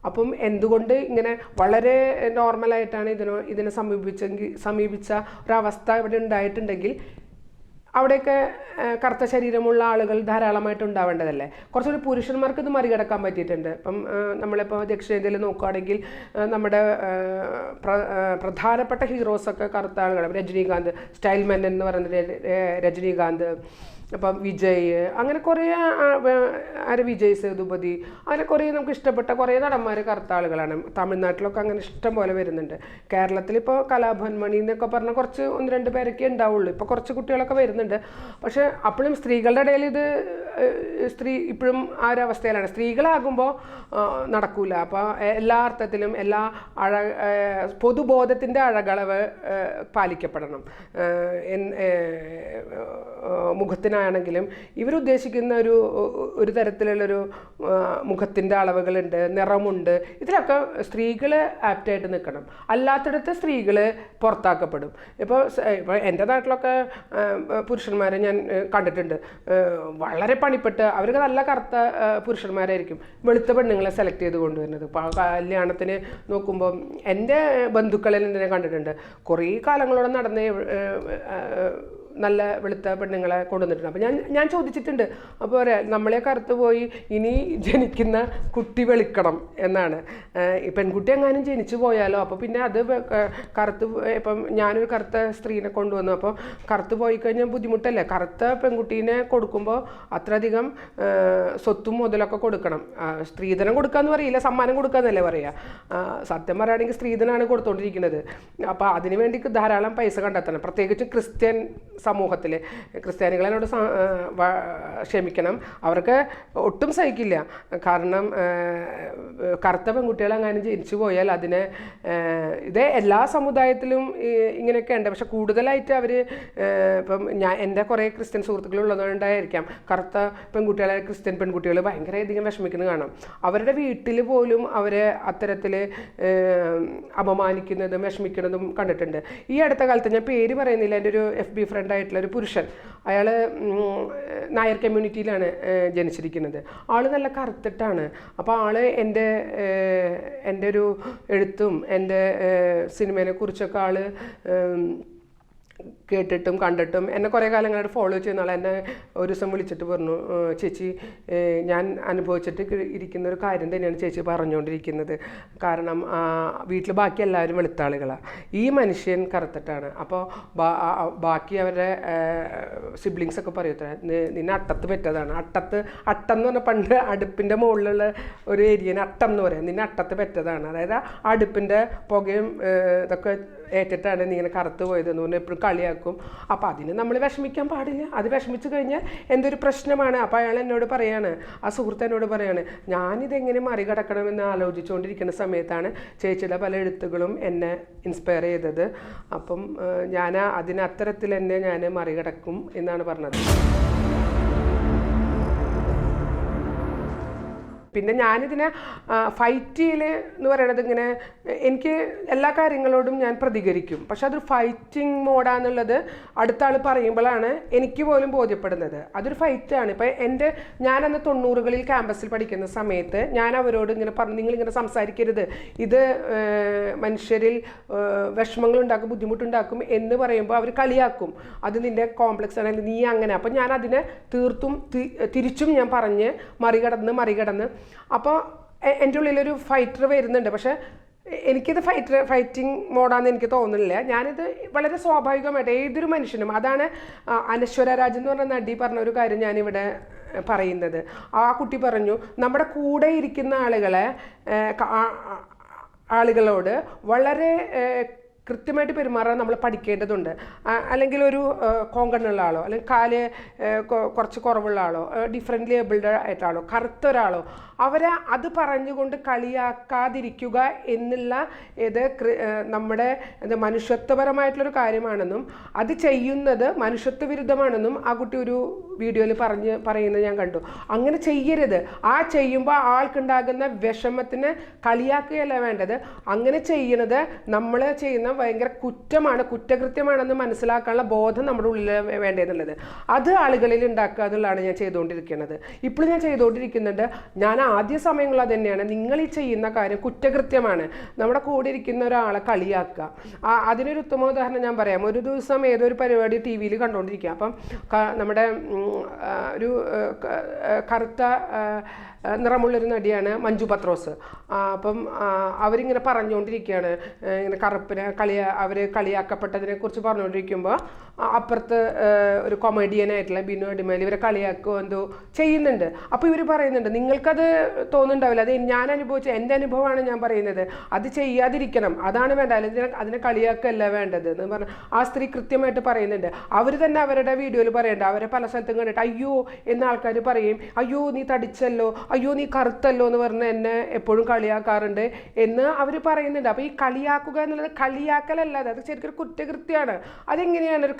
അപ്പം എന്തുകൊണ്ട് ഇങ്ങനെ വളരെ നോർമലായിട്ടാണ് ഇതിനെ സമീപിച്ച ഒരവസ്ഥ ഇവിടെ ഉണ്ടായിട്ടുണ്ടെങ്കിൽ അവിടെയൊക്കെ കറുത്ത ശരീരമുള്ള ആളുകൾ ധാരാളമായിട്ട് ഉണ്ടാവേണ്ടതല്ലേ. കുറച്ചുകൂടി പുരുഷന്മാർക്ക് ഇത് മറികടക്കാൻ പറ്റിയിട്ടുണ്ട്. ഇപ്പം നമ്മളിപ്പോൾ ദക്ഷിണേന്ത്യയിൽ നോക്കുകയാണെങ്കിൽ നമ്മുടെ പ്രധാനപ്പെട്ട ഹീറോസൊക്കെ കറുത്ത ആളുകളാണ്. രജനീകാന്ത്, സ്റ്റൈൽ മെൻ എന്ന് പറയുന്നത് രജനീകാന്ത്, അപ്പം വിജയ്, അങ്ങനെ കുറേ വിജയ് സേതുപതി, അങ്ങനെ കുറേ നമുക്ക് ഇഷ്ടപ്പെട്ട കുറേ നടന്മാർ കറുത്ത ആളുകളാണ്. തമിഴ്നാട്ടിലൊക്കെ അങ്ങനെ ഇഷ്ടം പോലെ വരുന്നുണ്ട്. കേരളത്തിലിപ്പോൾ കലാഭവൻ മണി എന്നൊക്കെ പറഞ്ഞാൽ കുറച്ച് 1-2 പേരൊക്കെ ഉണ്ടാവുള്ളൂ. ഇപ്പോൾ കുറച്ച് കുട്ടികളൊക്കെ വരുന്നുണ്ട്. പക്ഷേ അപ്പോഴും സ്ത്രീകളുടെ ഇടയിൽ സ്ത്രീ ഇപ്പോഴും ആ ഒരു അവസ്ഥയിലാണ്. സ്ത്രീകളാകുമ്പോൾ നടക്കൂല. അപ്പോൾ എല്ലാ അർത്ഥത്തിലും എല്ലാ പൊതുബോധത്തിൻ്റെ അഴകളവ് പാലിക്കപ്പെടണം. മുഖത്തിനാണെങ്കിലും ഇവരുദ്ദേശിക്കുന്ന ഒരു തരത്തിലുള്ളൊരു മുഖത്തിൻ്റെ അളവുകളുണ്ട്, നിറമുണ്ട്. ഇതിലൊക്കെ സ്ത്രീകൾ ആപ്റ്റായിട്ട് നിൽക്കണം. അല്ലാത്തിടത്ത് സ്ത്രീകൾ പുറത്താക്കപ്പെടും. ഇപ്പോൾ എൻ്റെ നാട്ടിലൊക്കെ പുരുഷന്മാരെ ഞാൻ കണ്ടിട്ടുണ്ട്, വളരെ പണിപ്പെട്ട് അവർക്ക് നല്ല കറുത്ത പുരുഷന്മാരായിരിക്കും വെളുത്ത പെണ്ണുങ്ങളെ സെലക്ട് ചെയ്ത് കൊണ്ടുവരുന്നത്. ഇപ്പോൾ കല്യാണത്തിന് നോക്കുമ്പോൾ എൻ്റെ ബന്ധുക്കളിൽ തന്നെ കണ്ടിട്ടുണ്ട്, കുറേ കാലങ്ങളോടെ നടന്ന് നല്ല വെളുത്ത പെണ്ണുങ്ങളെ കൊണ്ടുവന്നിട്ടുണ്ട്. അപ്പോൾ ഞാൻ ചോദിച്ചിട്ടുണ്ട്, അപ്പോൾ പറയാം നമ്മളെ കറുത്ത് പോയി ഇനി ജനിക്കുന്ന കുട്ടി വെളുക്കണം എന്നാണ്. ഈ പെൺകുട്ടി എങ്ങാനും ജനിച്ചു പോയാലോ, അപ്പോൾ പിന്നെ അത് കറുത്ത് ഇപ്പം ഞാനൊരു കറുത്ത സ്ത്രീനെ കൊണ്ടുവന്നു, അപ്പോൾ കറുത്ത് പോയി കഴിഞ്ഞാൽ ബുദ്ധിമുട്ടല്ലേ. കറുത്ത പെൺകുട്ടീനെ കൊടുക്കുമ്പോൾ അത്രയധികം സ്വത്തും മുതലൊക്കെ കൊടുക്കണം. സ്ത്രീധനം കൊടുക്കാമെന്ന് പറയില്ല, സമ്മാനം കൊടുക്കാമെന്നല്ലേ പറയുക. സത്യം പറയുകയാണെങ്കിൽ സ്ത്രീധനമാണ് കൊടുത്തുകൊണ്ടിരിക്കുന്നത്. അപ്പോൾ അതിനു വേണ്ടി ധാരാളം പൈസ കണ്ടെത്തണം. പ്രത്യേകിച്ച് ക്രിസ്ത്യൻ സമൂഹത്തിൽ ക്രിസ്ത്യാനികളോട് ക്ഷമിക്കണം, അവർക്ക് ഒട്ടും സഹിക്കില്ല. കാരണം കറുത്ത പെൺകുട്ടികളെങ്ങാനും ജനിച്ചു പോയാൽ അതിനെ ഇത് എല്ലാ സമുദായത്തിലും ഇങ്ങനെയൊക്കെ ഉണ്ട്. പക്ഷെ കൂടുതലായിട്ട് അവർ ഇപ്പം എൻ്റെ കുറേ ക്രിസ്ത്യൻ സുഹൃത്തുക്കളുള്ളതുകൊണ്ടായിരിക്കാം കറുത്ത പെൺകുട്ടികളെ ക്രിസ്ത്യൻ പെൺകുട്ടികൾ ഭയങ്കരധികം വിഷമിക്കുന്നത് കാണാം. അവരുടെ വീട്ടിൽ പോലും അവരെ അത്തരത്തിൽ അപമാനിക്കുന്നതും വിഷമിക്കുന്നതും കണ്ടിട്ടുണ്ട്. ഈ അടുത്ത കാലത്ത് ഞാൻ പേര് പറയുന്നില്ല, എൻ്റെ ഒരു FB ഫ്രണ്ടായിട്ടുള്ളൊരു പുരുഷൻ, അയാൾ നായർ കമ്മ്യൂണിറ്റിയിലാണ് ജനിച്ചിരിക്കുന്നത്. ആൾ നല്ല കറുത്തിട്ടാണ്. അപ്പോൾ ആൾ എൻ്റെ ഒരു എഴുത്തും എൻ്റെ സിനിമയെ കുറിച്ചൊക്കെ ആൾ കേട്ടിട്ടും കണ്ടിട്ടും എന്നെ കുറേ കാലങ്ങളായിട്ട് ഫോളോ ചെയ്യുന്ന ആൾ എന്നെ ഒരു ദിവസം വിളിച്ചിട്ട് പറഞ്ഞു, ചേച്ചി ഞാൻ അനുഭവിച്ചിട്ട് ഇരിക്കുന്ന ഒരു കാര്യം തന്നെയാണ് ചേച്ചി പറഞ്ഞുകൊണ്ടിരിക്കുന്നത്. കാരണം വീട്ടിൽ ബാക്കി എല്ലാവരും വെളുത്ത ആളുകളാണ്, ഈ മനുഷ്യൻ കറുത്തിട്ടാണ്. അപ്പോൾ ബാക്കി അവരുടെ സിബ്ലിങ്സൊക്കെ പറയത്ര നിന്നെ അട്ടത്ത് പറ്റതാണ്. അട്ടം എന്ന് പറഞ്ഞാൽ പണ്ട് അടുപ്പിൻ്റെ മുകളിലുള്ള ഒരു ഏരിയനെ അട്ടം എന്ന് പറയാം. നിന്നെ അട്ടത്ത് പറ്റതാണ്, അതായത് അടുപ്പിൻ്റെ പുകയും ഇതൊക്കെ ഏറ്റിട്ടാണ് നീ ഇങ്ങനെ കറുത്ത് പോയതെന്ന് പറഞ്ഞാൽ എപ്പോഴും കളിയാക്കും. അപ്പോൾ അതിന് നമ്മൾ വിഷമിക്കാൻ പാടില്ല. അത് വിഷമിച്ച് കഴിഞ്ഞാൽ എന്തൊരു പ്രശ്നമാണ്. അപ്പോൾ അയാൾ എന്നോട് പറയാണ്, ആ സുഹൃത്ത് എന്നോട് പറയാണ്, ഞാനിതെങ്ങനെ മറികടക്കണമെന്ന് ആലോചിച്ചുകൊണ്ടിരിക്കുന്ന സമയത്താണ് ചേച്ചിയുടെ പല എഴുത്തുകളും എന്നെ ഇൻസ്പയർ ചെയ്തത്. അപ്പം ഞാൻ അത്തരത്തിൽ തന്നെ ഞാൻ മറികടക്കും എന്നാണ് പറഞ്ഞത്. പിന്നെ ഞാനിതിനെ ഫൈറ്റ് ചെയ്യൽ എന്ന് പറയണത് ഇങ്ങനെ എനിക്ക് എല്ലാ കാര്യങ്ങളോടും ഞാൻ പ്രതികരിക്കും. പക്ഷെ അതൊരു ഫൈറ്റിംഗ് മോഡാന്നുള്ളത് അടുത്ത ആൾ പറയുമ്പോഴാണ് എനിക്ക് പോലും ബോധ്യപ്പെടുന്നത് അതൊരു ഫൈറ്റാണ്. ഇപ്പം ഞാനന്ന് 90കളിൽ ക്യാമ്പസിൽ പഠിക്കുന്ന സമയത്ത് ഞാൻ അവരോട് ഇങ്ങനെ പറഞ്ഞു, നിങ്ങളിങ്ങനെ സംസാരിക്കരുത്, ഇത് മനുഷ്യരിൽ വിഷമങ്ങളുണ്ടാക്കും, ബുദ്ധിമുട്ടുണ്ടാക്കും എന്ന് പറയുമ്പോൾ അവർ കളിയാക്കും, അത് നിൻ്റെ കോംപ്ലക്സ് ആണ്, നീ അങ്ങനെ. അപ്പം ഞാൻ അതിനെ തീർത്തും തിരിച്ചും ഞാൻ പറഞ്ഞ് മറികടന്ന് അപ്പോൾ എൻ്റെ ഉള്ളിലൊരു ഫൈറ്റർ വരുന്നുണ്ട്. പക്ഷേ എനിക്കിത് ഫൈറ്റിംഗ് മോഡാണെന്ന് എനിക്ക് തോന്നുന്നില്ല. ഞാനിത് വളരെ സ്വാഭാവികമായിട്ട് ഏതൊരു മനുഷ്യനും, അതാണ് അനശ്വര രാജ് എന്ന് പറഞ്ഞ നടി പറഞ്ഞ ഒരു കാര്യം ഞാനിവിടെ പറയുന്നത്. ആ കുട്ടി പറഞ്ഞു, നമ്മുടെ കൂടെ ഇരിക്കുന്ന ആളുകളോട് വളരെ കൃത്യമായിട്ട് പെരുമാറാൻ നമ്മൾ പഠിക്കേണ്ടതുണ്ട്. അല്ലെങ്കിൽ ഒരു കോങ്കണ്ണുള്ള ആളോ, അല്ലെങ്കിൽ കാല് കുറച്ച് കുറവുള്ള ആളോ, ഡിഫറെൻ്റ്ലി ഏബിൾഡ് ആയിട്ടാളോ, കറുത്ത ഒരാളോ, അവരെ അത് പറഞ്ഞുകൊണ്ട് കളിയാക്കാതിരിക്കുക എന്നുള്ള നമ്മുടെ മനുഷ്യത്വപരമായിട്ടുള്ളൊരു കാര്യമാണെന്നും അത് ചെയ്യുന്നത് മനുഷ്യത്വ വിരുദ്ധമാണെന്നും ആ കുട്ടി ഒരു വീഡിയോയിൽ പറയുന്നത് ഞാൻ കണ്ടു. അങ്ങനെ ചെയ്യരുത്. ചെയ്യുമ്പോൾ ആൾക്കുണ്ടാകുന്ന വിഷമത്തിന് കളിയാക്കുകയല്ല വേണ്ടത്. അങ്ങനെ ചെയ്യുന്നത് നമ്മൾ ചെയ്യുന്ന ഭയങ്കര കുറ്റകൃത്യമാണെന്ന് മനസ്സിലാക്കാനുള്ള ബോധം നമ്മുടെ ഉള്ളിൽ വേണ്ടതെന്നുള്ളത് അത് ആളുകളിൽ ഉണ്ടാക്കുക എന്നുള്ളതാണ് ഞാൻ ചെയ്തുകൊണ്ടിരിക്കുന്നത്. ഇപ്പോഴും ഞാൻ ചെയ്തുകൊണ്ടിരിക്കുന്നുണ്ട്. ഞാൻ ആദ്യ സമയങ്ങളിൽ അത് തന്നെയാണ്. നിങ്ങൾ ഈ ചെയ്യുന്ന കാര്യം കുറ്റകൃത്യമാണ്. നമ്മുടെ കൂടെ ഇരിക്കുന്ന ഒരാളെ കളിയാക്കുക. അതിനൊരു ഉത്തമ ഉദാഹരണം ഞാൻ പറയാം. ഒരു ദിവസം ഏതൊരു പരിപാടി TV-യിൽ കണ്ടുകൊണ്ടിരിക്കുക. അപ്പം നമ്മുടെ ഒരു കറുത്ത നിറമുള്ളൊരു നടിയാണ് മഞ്ജു പത്രോസ്. അപ്പം അവരിങ്ങനെ പറഞ്ഞുകൊണ്ടിരിക്കുകയാണ്, ഇങ്ങനെ കറുപ്പിനെ അവർ കളിയാക്കപ്പെട്ടതിനെ കുറിച്ച് പറഞ്ഞുകൊണ്ടിരിക്കുമ്പോൾ അപ്പുറത്ത് ഒരു കൊമേഡിയനായിട്ടുള്ള ബിനു അടിമേൽ ഇവരെ കളിയാക്കുകയോ എന്തോ ചെയ്യുന്നുണ്ട്. അപ്പോൾ ഇവർ പറയുന്നുണ്ട്, നിങ്ങൾക്കത് തോന്നുന്നുണ്ടാവില്ല, അത് ഞാൻ അനുഭവിച്ച എൻ്റെ അനുഭവമാണ് ഞാൻ പറയുന്നത്, അത് ചെയ്യാതിരിക്കണം, അതാണ് വേണ്ട, അല്ലെങ്കിൽ അതിനെ കളിയാക്കല്ല വേണ്ടത് എന്ന് പറഞ്ഞാൽ ആ സ്ത്രീ കൃത്യമായിട്ട് പറയുന്നുണ്ട്. അവർ തന്നെ അവരുടെ വീഡിയോയിൽ പറയണ്ട, അവരെ പല സ്ഥലത്തും കണ്ടിട്ട് അയ്യോ എന്ന ആൾക്കാർ പറയും, അയ്യോ നീ തടിച്ചല്ലോ, അയ്യോ നീ കറുത്തല്ലോ എന്ന് പറഞ്ഞ് എന്നെ എപ്പോഴും കളിയാക്കാറുണ്ട് എന്ന് അവർ പറയുന്നുണ്ട്. അപ്പോൾ ഈ കളിയാക്കുക എന്നുള്ളത് കളിയാക്കലല്ലാതെ അത് ശരിക്കും കുറ്റകൃത്യമാണ്. അതെങ്ങനെയാണ് ഒരു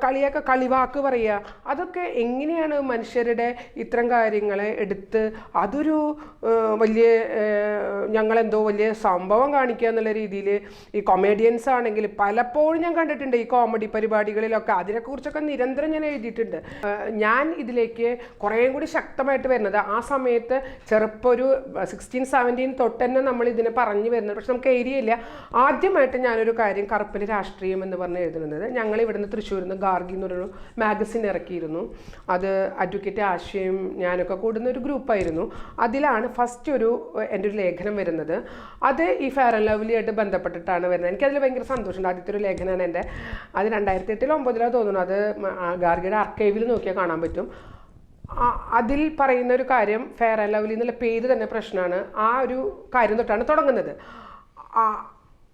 കളിയൊക്കെ കളിവാക്ക് പറയുക? അതൊക്കെ എങ്ങനെയാണ് മനുഷ്യരുടെ ഇത്തരം കാര്യങ്ങളെ എടുത്ത് അതൊരു വലിയ ഞങ്ങളെന്തോ വലിയ സംഭവം കാണിക്കുക എന്നുള്ള രീതിയിൽ ഈ കൊമേഡിയൻസ് ആണെങ്കിൽ പലപ്പോഴും ഞാൻ കണ്ടിട്ടുണ്ട് ഈ കോമഡി പരിപാടികളിലൊക്കെ. അതിനെക്കുറിച്ചൊക്കെ നിരന്തരം ഞാൻ എഴുതിയിട്ടുണ്ട്. ഞാൻ ഇതിലേക്ക് കുറേ കൂടി ശക്തമായിട്ട് വരുന്നത് ആ സമയത്ത് ഒരു 16-17 തൊട്ട് തന്നെ നമ്മൾ ഇതിനെ പറഞ്ഞു വരുന്നത്. പക്ഷെ നമുക്ക് ഏരിയയില്ല. ആദ്യമായിട്ട് ഞാനൊരു കാര്യം കറുപ്പിന് രാഷ്ട്രീയം എന്ന് പറഞ്ഞ് എഴുതുന്നത് ഞങ്ങൾ ഇവിടുന്ന് തൃശ്ശൂരിൽ നിന്ന് ഗാർഗി എന്നൊരു മാഗസിൻ ഇറക്കിയിരുന്നു. അത് അഡ്വക്കേറ്റ് ആശയം ഞാനൊക്കെ കൂടുന്ന ഒരു ഗ്രൂപ്പായിരുന്നു. അതിലാണ് ഫസ്റ്റ് എൻ്റെ ഒരു ലേഖനം വരുന്നത്. അത് ഈ ഫെയർ ആൻഡ് ലവ്ലി ആയിട്ട് ബന്ധപ്പെട്ടിട്ടാണ് വരുന്നത്. എനിക്കതിൽ ഭയങ്കര സന്തോഷമുണ്ട്. ആദ്യത്തെ ഒരു ലേഖനമാണ് എൻ്റെ. അത് 2008-09 തോന്നുന്നു. അത് ഗാർഗിയുടെ ആർക്കൈവിൽ നോക്കിയാൽ കാണാൻ പറ്റും. അതിൽ പറയുന്ന ഒരു കാര്യം ഫെയർ ആൻഡ് ലവ്ലി എന്നുള്ള പേര് തന്നെ പ്രശ്നമാണ്. ആ ഒരു കാര്യം തൊട്ടാണ് തുടങ്ങുന്നത്.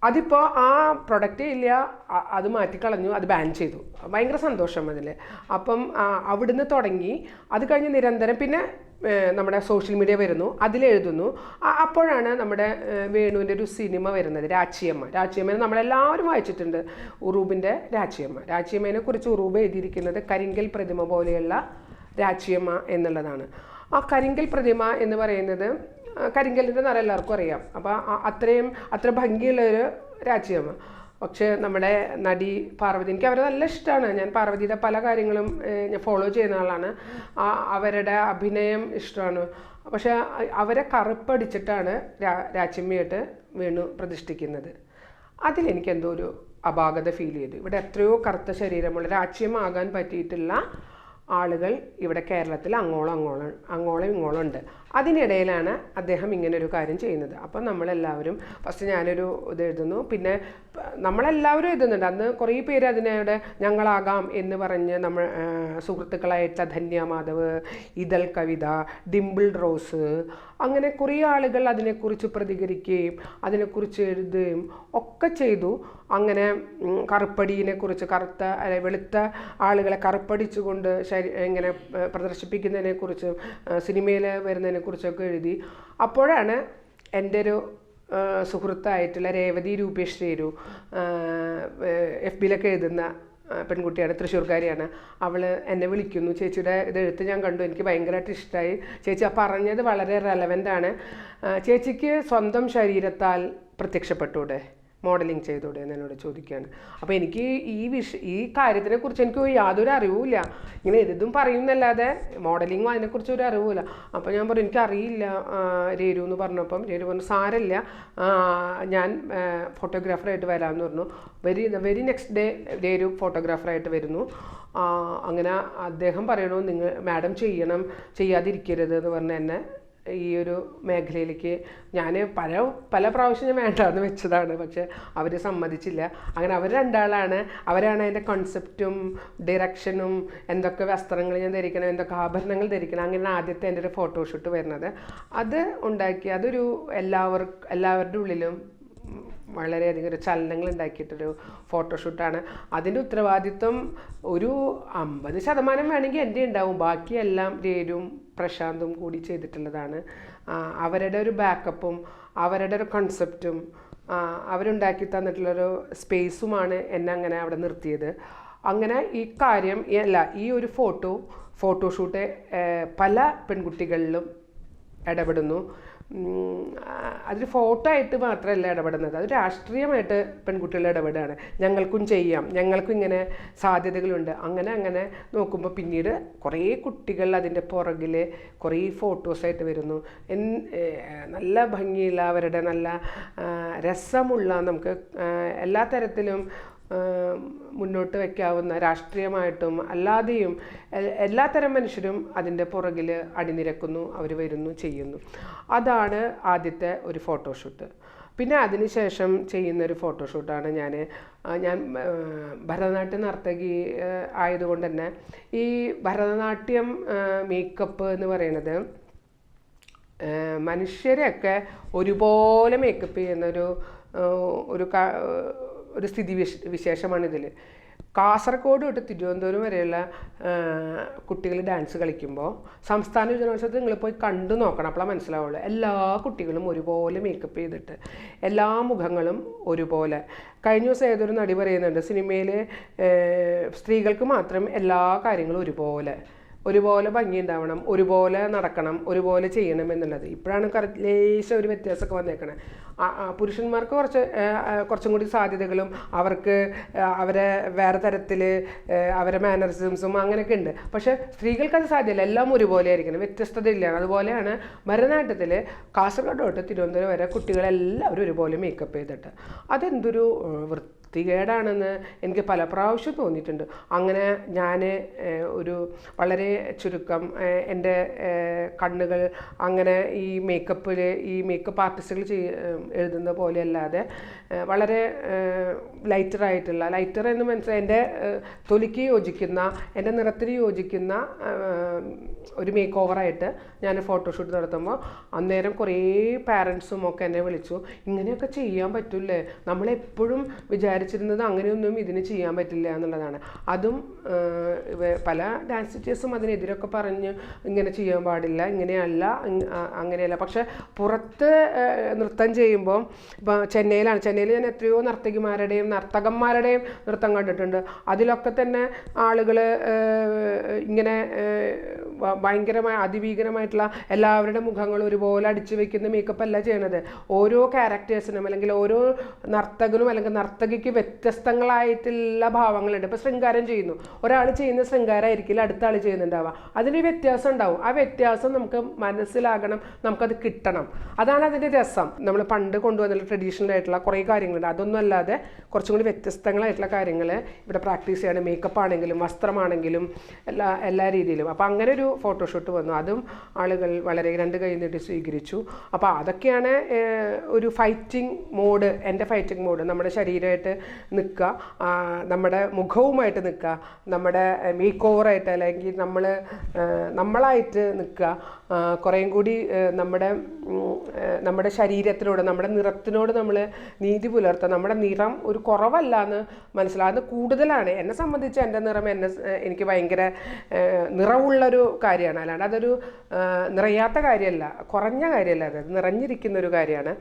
അതിപ്പോൾ ആ പ്രൊഡക്റ്റേ ഇല്ല, അത് മാറ്റിക്കളഞ്ഞു, അത് ബാൻ ചെയ്തു. ഭയങ്കര സന്തോഷം അതിൽ. അപ്പം അവിടുന്ന് തുടങ്ങി അത് കഴിഞ്ഞ് നിരന്തരം പിന്നെ നമ്മുടെ സോഷ്യൽ മീഡിയ വരുന്നു, അതിലെഴുതുന്നു. അപ്പോഴാണ് നമ്മുടെ വേണുവിൻ്റെ ഒരു സിനിമ വരുന്നത്, രാച്ചിയമ്മ. നമ്മളെല്ലാവരും വായിച്ചിട്ടുണ്ട് ഉറൂബിൻ്റെ രാച്ചിയമ്മേനെ കുറിച്ച് ഉറൂബ് എഴുതിയിരിക്കുന്നത് കരിങ്കൽ പ്രതിമ പോലെയുള്ള രാച്ചിയമ്മ എന്നുള്ളതാണ്. ആ കരിങ്കൽ പ്രതിമ എന്ന് പറയുന്നത് കരിങ്കലിൻ്റെ നിറം എല്ലാവർക്കും അറിയാം. അപ്പോൾ അത്ര ഭംഗിയുള്ളൊരു രാച്ചിയമ്മ. പക്ഷേ നമ്മുടെ നടി പാർവതി, എനിക്ക് അവരെ നല്ല ഇഷ്ടമാണ്. ഞാൻ പാർവതിയുടെ പല കാര്യങ്ങളും ഞാൻ ഫോളോ ചെയ്യുന്ന ആളാണ്. അവരുടെ അഭിനയം ഇഷ്ടമാണ്. പക്ഷെ അവരെ കറുപ്പടിച്ചിട്ടാണ് രാച്ചിയമ്മയായിട്ട് വേണു പ്രതിഷ്ഠിക്കുന്നത്. അതിലെനിക്കെന്തോ ഒരു അപാകത ഫീൽ ചെയ്തു. ഇവിടെ എത്രയോ കറുത്ത ശരീരമുള്ള രാച്ചിയമ്മ ആകാൻ പറ്റിയിട്ടുള്ള ആളുകൾ ഇവിടെ കേരളത്തിൽ അങ്ങോളം ഇങ്ങോളം ഉണ്ട്. അതിനിടയിലാണ് അദ്ദേഹം ഇങ്ങനൊരു കാര്യം ചെയ്യുന്നത്. അപ്പം നമ്മളെല്ലാവരും ഫസ്റ്റ് ഞാനൊരു ഇത് എഴുതുന്നു, പിന്നെ നമ്മളെല്ലാവരും എഴുതുന്നുണ്ട്. അന്ന് കുറേ പേര് അതിനോട് ഞങ്ങളാകാം എന്ന് പറഞ്ഞ് നമ്മൾ സുഹൃത്തുക്കളായിട്ടുള്ള ധന്യ മാധവ്, ഇതൾ കവിത, ഡിംപിൾ റോസ്, അങ്ങനെ കുറേ ആളുകൾ അതിനെക്കുറിച്ച് പ്രതികരിക്കുകയും അതിനെക്കുറിച്ച് എഴുതുകയും ഒക്കെ ചെയ്തു. അങ്ങനെ കറുപ്പടിയെക്കുറിച്ച് വെളുത്ത ആളുകളെ കറുപ്പടിച്ചുകൊണ്ട് ഇങ്ങനെ പ്രദർശിപ്പിക്കുന്നതിനെക്കുറിച്ചും സിനിമയിൽ വരുന്നതിനെക്കുറിച്ചൊക്കെ എഴുതി. അപ്പോഴാണ് എൻ്റെ ഒരു സുഹൃത്തായിട്ടുള്ള രേവതി രൂപേഷ് FBയിലൊക്കെ എഴുതുന്ന പെൺകുട്ടിയാണ്, തൃശ്ശൂർക്കാരിയാണ്. അവൾ എന്നെ വിളിക്കുന്നു, ചേച്ചിയുടെ ഇതെഴുത്ത് ഞാൻ കണ്ടു, എനിക്ക് ഭയങ്കരമായിട്ട് ഇഷ്ടമായി. ചേച്ചി ആ പറഞ്ഞത് വളരെ റെലവൻ്റാണ്. ചേച്ചിക്ക് സ്വന്തം ശരീരത്താൽ പ്രത്യക്ഷപ്പെട്ടൂടെ, മോഡലിംഗ് ചെയ്തൂടെ എന്ന് എന്നോട് ചോദിക്കുകയാണ്. അപ്പോൾ എനിക്ക് ഈ കാര്യത്തിനെക്കുറിച്ച് എനിക്ക് യാതൊരു അറിവുമില്ല. ഇങ്ങനെ എഴുതും പറയുന്നല്ലാതെ മോഡലിങ്ങും അതിനെക്കുറിച്ച് ഒരു അറിവുമില്ല. അപ്പോൾ ഞാൻ പറഞ്ഞു എനിക്കറിയില്ല രേരു എന്ന് പറഞ്ഞപ്പം രേരു പറഞ്ഞു സാരമില്ല, ഞാൻ ഫോട്ടോഗ്രാഫറായിട്ട് വരാമെന്ന് പറഞ്ഞു. വെരി നെക്സ്റ്റ് ഡേ രേരു ഫോട്ടോഗ്രാഫറായിട്ട് വരുന്നു. അങ്ങനെ അദ്ദേഹം പറയണു മാഡം ചെയ്യാതിരിക്കരുത് എന്ന് പറഞ്ഞ് എന്നെ ഈ ഒരു മേഖലയിലേക്ക് ഞാൻ പല പ്രാവശ്യം ഞാൻ വേണ്ടാന്ന് വെച്ചതാണ്. പക്ഷെ അവർ സമ്മതിച്ചില്ല. അങ്ങനെ അവർ രണ്ടാളാണ്, അവരാണ് അതിൻ്റെ കോൺസെപ്റ്റും ഡയറക്ഷനും, എന്തൊക്കെ വസ്ത്രങ്ങൾ ഞാൻ ധരിക്കണം, എന്തൊക്കെ ആഭരണങ്ങൾ ധരിക്കണം, അങ്ങനെ ആദ്യത്തെ എൻ്റെ ഒരു ഫോട്ടോഷൂട്ട് വരുന്നത്. അത് ഉണ്ടാക്കി അതൊരു എല്ലാവരുടെ ഉള്ളിലും വളരെയധികം ഒരു ചലനങ്ങൾ ഉണ്ടാക്കിയിട്ടൊരു ഫോട്ടോഷൂട്ടാണ്. അതിൻ്റെ ഉത്തരവാദിത്വം ഒരു 50% വേണമെങ്കിൽ എൻ്റെ ഉണ്ടാവും. ബാക്കിയെല്ലാം രേരും പ്രശാന്തും കൂടി ചെയ്തിട്ടുള്ളതാണ്. അവരുടെ ഒരു ബാക്കപ്പും അവരുടെ ഒരു കൺസെപ്റ്റും അവരുണ്ടാക്കി തന്നിട്ടുള്ളൊരു സ്പേസുമാണ് എന്നെ അങ്ങനെ അവിടെ നിർത്തിയത്. അങ്ങനെ ഈ ഒരു ഫോട്ടോഷൂട്ട് പല പെൺകുട്ടികളിലും ഇടപെടുന്നു. അതൊരു ഫോട്ടോ ആയിട്ട് മാത്രമല്ല ഇടപെടുന്നത്, അത് രാഷ്ട്രീയമായിട്ട് പെൺകുട്ടികൾ ഇടപെടുകയാണ്. ഞങ്ങൾക്കും ചെയ്യാം, ഞങ്ങൾക്കും ഇങ്ങനെ സാധ്യതകളുണ്ട്. അങ്ങനെ നോക്കുമ്പോൾ പിന്നീട് കുറേ കുട്ടികൾ അതിൻ്റെ പുറകിൽ കുറേ ഫോട്ടോസായിട്ട് വരുന്നു. നല്ല ഭംഗിയുള്ള അവരുടെ നല്ല രസമുള്ള നമുക്ക് എല്ലാ തരത്തിലും മുന്നോട്ട് വയ്ക്കാവുന്ന രാഷ്ട്രീയമായിട്ടും അല്ലാതെയും എല്ലാ തരം മനുഷ്യരും അതിൻ്റെ പുറകിൽ അണിനിരക്കുന്നു, അവർ വരുന്നു, ചെയ്യുന്നു. അതാണ് ആദ്യത്തെ ഒരു ഫോട്ടോഷൂട്ട്. പിന്നെ അതിനുശേഷം ചെയ്യുന്നൊരു ഫോട്ടോഷൂട്ടാണ് ഞാൻ ഭരതനാട്യ നർത്തകി ആയതുകൊണ്ട് തന്നെ ഈ ഭരതനാട്യം മേക്കപ്പ് എന്ന് പറയുന്നത് മനുഷ്യരെയൊക്കെ ഒരുപോലെ മേക്കപ്പ് ചെയ്യുന്നൊരു സ്ഥിതി വിശേഷമാണ് ഇതിൽ. കാസർഗോഡ് തൊട്ട് തിരുവനന്തപുരം വരെയുള്ള കുട്ടികൾ ഡാൻസ് കളിക്കുമ്പോൾ സംസ്ഥാന യുവജനോത്സവത്തിൽ നിങ്ങൾ പോയി കണ്ടു നോക്കണം, അപ്പോഴാണ് മനസ്സിലാവുള്ളൂ. എല്ലാ കുട്ടികളും ഒരുപോലെ മേക്കപ്പ് ചെയ്തിട്ട്, എല്ലാ മുഖങ്ങളും ഒരുപോലെ. കഴിഞ്ഞ ദിവസം ഏതൊരു നടി പറയുന്നുണ്ട്, സിനിമയിൽ സ്ത്രീകൾക്ക് മാത്രം എല്ലാ കാര്യങ്ങളും ഒരുപോലെ ഭംഗി ഉണ്ടാവണം, ഒരുപോലെ നടക്കണം, ഒരുപോലെ ചെയ്യണം എന്നുള്ളത്. ഇപ്പോഴാണ് ലേശം ഒരു വ്യത്യാസമൊക്കെ വന്നേക്കണേ. പുരുഷന്മാർക്ക് കുറച്ചും കൂടി സാധ്യതകളും അവർക്ക് അവരെ വേറെ തരത്തിൽ അവരെ മാനറിസംസും അങ്ങനെയൊക്കെ ഉണ്ട്. പക്ഷേ സ്ത്രീകൾക്കത് സാധ്യമല്ല, എല്ലാം ഒരുപോലെ ആയിരിക്കണം, വ്യത്യസ്തതയില്ല. അതുപോലെയാണ് ഭരതനാട്യത്തിൽ കാസർഗോഡ് തൊട്ട് തിരുവനന്തപുരം വരെ കുട്ടികളെല്ലാവരും ഒരുപോലെ മേക്കപ്പ് ചെയ്തിട്ട്. അതെന്തൊരു വൃത്തികേടാണെന്ന് എനിക്ക് പല പ്രാവശ്യം തോന്നിയിട്ടുണ്ട്. അങ്ങനെ ഞാൻ ഒരു വളരെ ചുരുക്കം എൻ്റെ കണ്ണുകൾ അങ്ങനെ ഈ മേക്കപ്പ് ആർട്ടിസ്റ്റുകൾ എഴുതുന്ന പോലെ അല്ലാതെ വളരെ ലൈറ്റർ എന്ന് മനസ്സിലായി എൻ്റെ തൊലിക്ക് യോജിക്കുന്ന, എൻ്റെ നിറത്തിന് യോജിക്കുന്ന ഒരു മേക്ക് ഓവറായിട്ട് ഞാൻ ഫോട്ടോഷൂട്ട് നടത്തുമ്പോൾ അന്നേരം കുറേ പാരൻസും ഒക്കെ എന്നെ വിളിച്ചു, ഇങ്ങനെയൊക്കെ ചെയ്യാൻ പറ്റില്ലേ, നമ്മളെപ്പോഴും വിചാരിച്ചിരുന്നത് അങ്ങനെയൊന്നും ഇതിന് ചെയ്യാൻ പറ്റില്ല എന്നുള്ളതാണ്. അതും പല ഡാൻസ് ടീച്ചേഴ്സും അതിനെതിരൊക്കെ പറഞ്ഞ് ഇങ്ങനെ ചെയ്യാൻ പാടില്ല, ഇങ്ങനെയല്ല, അങ്ങനെയല്ല. പക്ഷെ പുറത്ത് നൃത്തം ചെയ്യുമ്പോൾ ഇപ്പോൾ ചെന്നൈയിൽ ഞാൻ എത്രയോ നർത്തകന്മാരുടെയും നൃത്തം കണ്ടിട്ടുണ്ട്. അതിലൊക്കെ തന്നെ ആളുകൾ ഇങ്ങനെ ഭയങ്കരമായ അതിഭീകരമായിട്ടുള്ള എല്ലാവരുടെ മുഖങ്ങളും ഒരുപോലെ അടിച്ചു വെക്കുന്ന മേക്കപ്പ് അല്ല ചെയ്യണത്. ഓരോ ക്യാരക്ടേഴ്സിനും അല്ലെങ്കിൽ ഓരോ നർത്തകനും അല്ലെങ്കിൽ നർത്തകിക്ക് വ്യത്യസ്തങ്ങളായിട്ടുള്ള ഭാവങ്ങളുണ്ട്. ഇപ്പോൾ ശൃംഗാരം ചെയ്യുന്നു, ഒരാൾ ചെയ്യുന്ന ശൃംഗാരമായിരിക്കില്ല അടുത്ത ആൾ ചെയ്യുന്നുണ്ടാവുക, അതിന് വ്യത്യാസം ഉണ്ടാവും. ആ വ്യത്യാസം നമുക്ക് മനസ്സിലാകണം, നമുക്കത് കിട്ടണം. അതാണ് അതിൻ്റെ രസം. നമ്മൾ പണ്ട് കൊണ്ടുവന്നുള്ള ട്രഡീഷണൽ ആയിട്ടുള്ള കുറേ കാര്യങ്ങളുണ്ട്. അതൊന്നും അല്ലാതെ കുറച്ചും കൂടി വ്യത്യസ്തങ്ങളായിട്ടുള്ള കാര്യങ്ങൾ ഇവിടെ പ്രാക്ടീസ് ചെയ്യണം. മേക്കപ്പ് ആണെങ്കിലും വസ്ത്രമാണെങ്കിലും എല്ലാ രീതിയിലും. അപ്പോൾ അങ്ങനെ ഒരു ഫോട്ടോഷൂട്ട് വന്നു. അതും ആളുകൾ വളരെ രണ്ട് കൈ നീട്ടി സ്വീകരിച്ചു. അപ്പോൾ അതൊക്കെയാണ് ഒരു ഫൈറ്റിംഗ് മോഡ്, എൻ്റെ ഫൈറ്റിംഗ് മോഡ്. നമ്മുടെ ശരീരമായിട്ട് നിൽക്കുക, നമ്മുടെ മുഖവുമായിട്ട് നിൽക്കുക, നമ്മുടെ മേക്ക് ഓവറായിട്ട് അല്ലെങ്കിൽ നമ്മളായിട്ട് നിൽക്കുക, കുറേയും കൂടി നമ്മുടെ ശരീരത്തിനോട് നമ്മുടെ നിറത്തിനോട് നമ്മൾ നീതി പുലർത്തുക. നമ്മുടെ നിറം ഒരു കുറവല്ല എന്ന് മനസ്സിലാകുന്നത് കൂടുതലാണ്. എന്നെ സംബന്ധിച്ച് എൻ്റെ നിറം എനിക്ക് ഭയങ്കര നിറവുള്ളൊരു കാര്യമാണ്, അല്ലാണ്ട് അതൊരു നിറയാത്ത കാര്യമല്ല, കുറഞ്ഞ കാര്യമല്ല, അത് നിറഞ്ഞിരിക്കുന്നൊരു കാര്യമാണ്.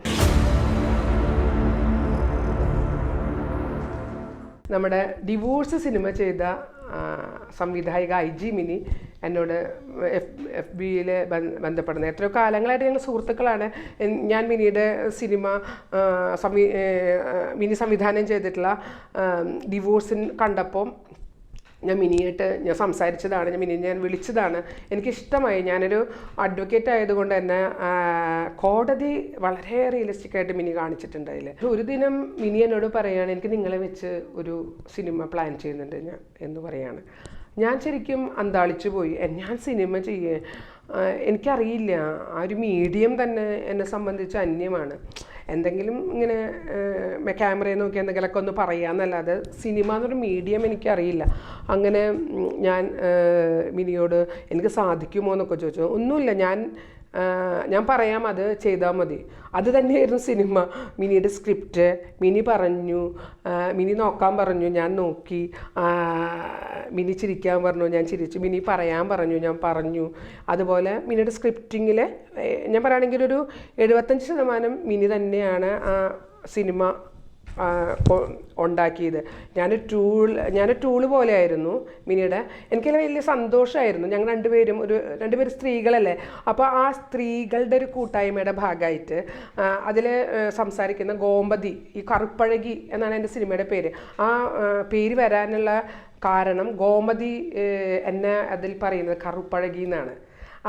നമ്മുടെ ഡിവോഴ്സ് സിനിമ ചെയ്ത സംവിധായിക IG മിനി എന്നോട് FB-യിൽ ബന്ധപ്പെടുന്നത്. എത്രയോ കാലങ്ങളായിട്ട് ഞങ്ങൾ സുഹൃത്തുക്കളാണ്. ഞാൻ മിനിയുടെ സിനിമ മിനി സംവിധാനം ചെയ്തിട്ടുള്ള ഡിവോഴ്സിന് കണ്ടപ്പോൾ ഞാൻ മിനിയായിട്ട് സംസാരിച്ചതാണ്, ഞാൻ വിളിച്ചതാണ്. എനിക്കിഷ്ടമായി. ഞാനൊരു അഡ്വക്കേറ്റ് ആയതുകൊണ്ട് തന്നെ കോടതി വളരെ റിയലിസ്റ്റിക്കായിട്ട് മിനി കാണിച്ചിട്ടുണ്ട് അതിൽ. ഒരു ദിനം മിനി എന്നോട് പറയുകയാണ്, എനിക്ക് നിങ്ങളെ വെച്ച് ഒരു സിനിമ പ്ലാൻ ചെയ്യുന്നുണ്ട് ഞാൻ എന്ന് പറയാണ്. ഞാൻ ശരിക്കും അന്താളിച്ചു പോയി. ഞാൻ സിനിമ എനിക്കറിയില്ല, ആ ഒരു മീഡിയം തന്നെ എന്നെ സംബന്ധിച്ച് അന്യമാണ്. എന്തെങ്കിലും ഇങ്ങനെ ക്യാമറയിൽ നോക്കി എന്തെങ്കിലുമൊക്കെ ഒന്ന് പറയാമെന്നല്ലാതെ സിനിമ എന്നൊരു മീഡിയം എനിക്കറിയില്ല. അങ്ങനെ ഞാൻ മിനിയോട് എനിക്ക് സാധിക്കുമോ എന്നൊക്കെ ചോദിച്ചു. ഒന്നുമില്ല, ഞാൻ പറയാം, അത് ചെയ്താൽ മതി. അത് തന്നെയായിരുന്നു സിനിമ. മിനിയുടെ സ്ക്രിപ്റ്റ് മിനി പറഞ്ഞു, മിനി നോക്കാൻ പറഞ്ഞു, ഞാൻ നോക്കി. മിനി ചിരിക്കാൻ പറഞ്ഞു, ഞാൻ ചിരിച്ചു. മിനി പറയാൻ പറഞ്ഞു, ഞാൻ പറഞ്ഞു. അതുപോലെ മിനിയുടെ സ്ക്രിപ്റ്റിങ്ങിൽ ഞാൻ പറയുകയാണെങ്കിൽ ഒരു 75% മിനി തന്നെയാണ് ആ സിനിമ ഉണ്ടാക്കിയത്. ഞാൻ ടൂള് പോലെ ആയിരുന്നു മിനിയുടെ. എനിക്കതിൽ വലിയ സന്തോഷമായിരുന്നു. ഞങ്ങൾ രണ്ടുപേരും സ്ത്രീകളല്ലേ, അപ്പോൾ ആ സ്ത്രീകളുടെ ഒരു കൂട്ടായ്മയുടെ ഭാഗമായിട്ട് അതിൽ സംസാരിക്കുന്ന ഗോമതി, ഈ കറുപ്പഴകി എന്നാണ് എൻ്റെ സിനിമയുടെ പേര്. ആ പേര് വരാനുള്ള കാരണം ഗോമതി എന്നെ അതിൽ പറയുന്നത് കറുപ്പഴകി എന്നാണ്.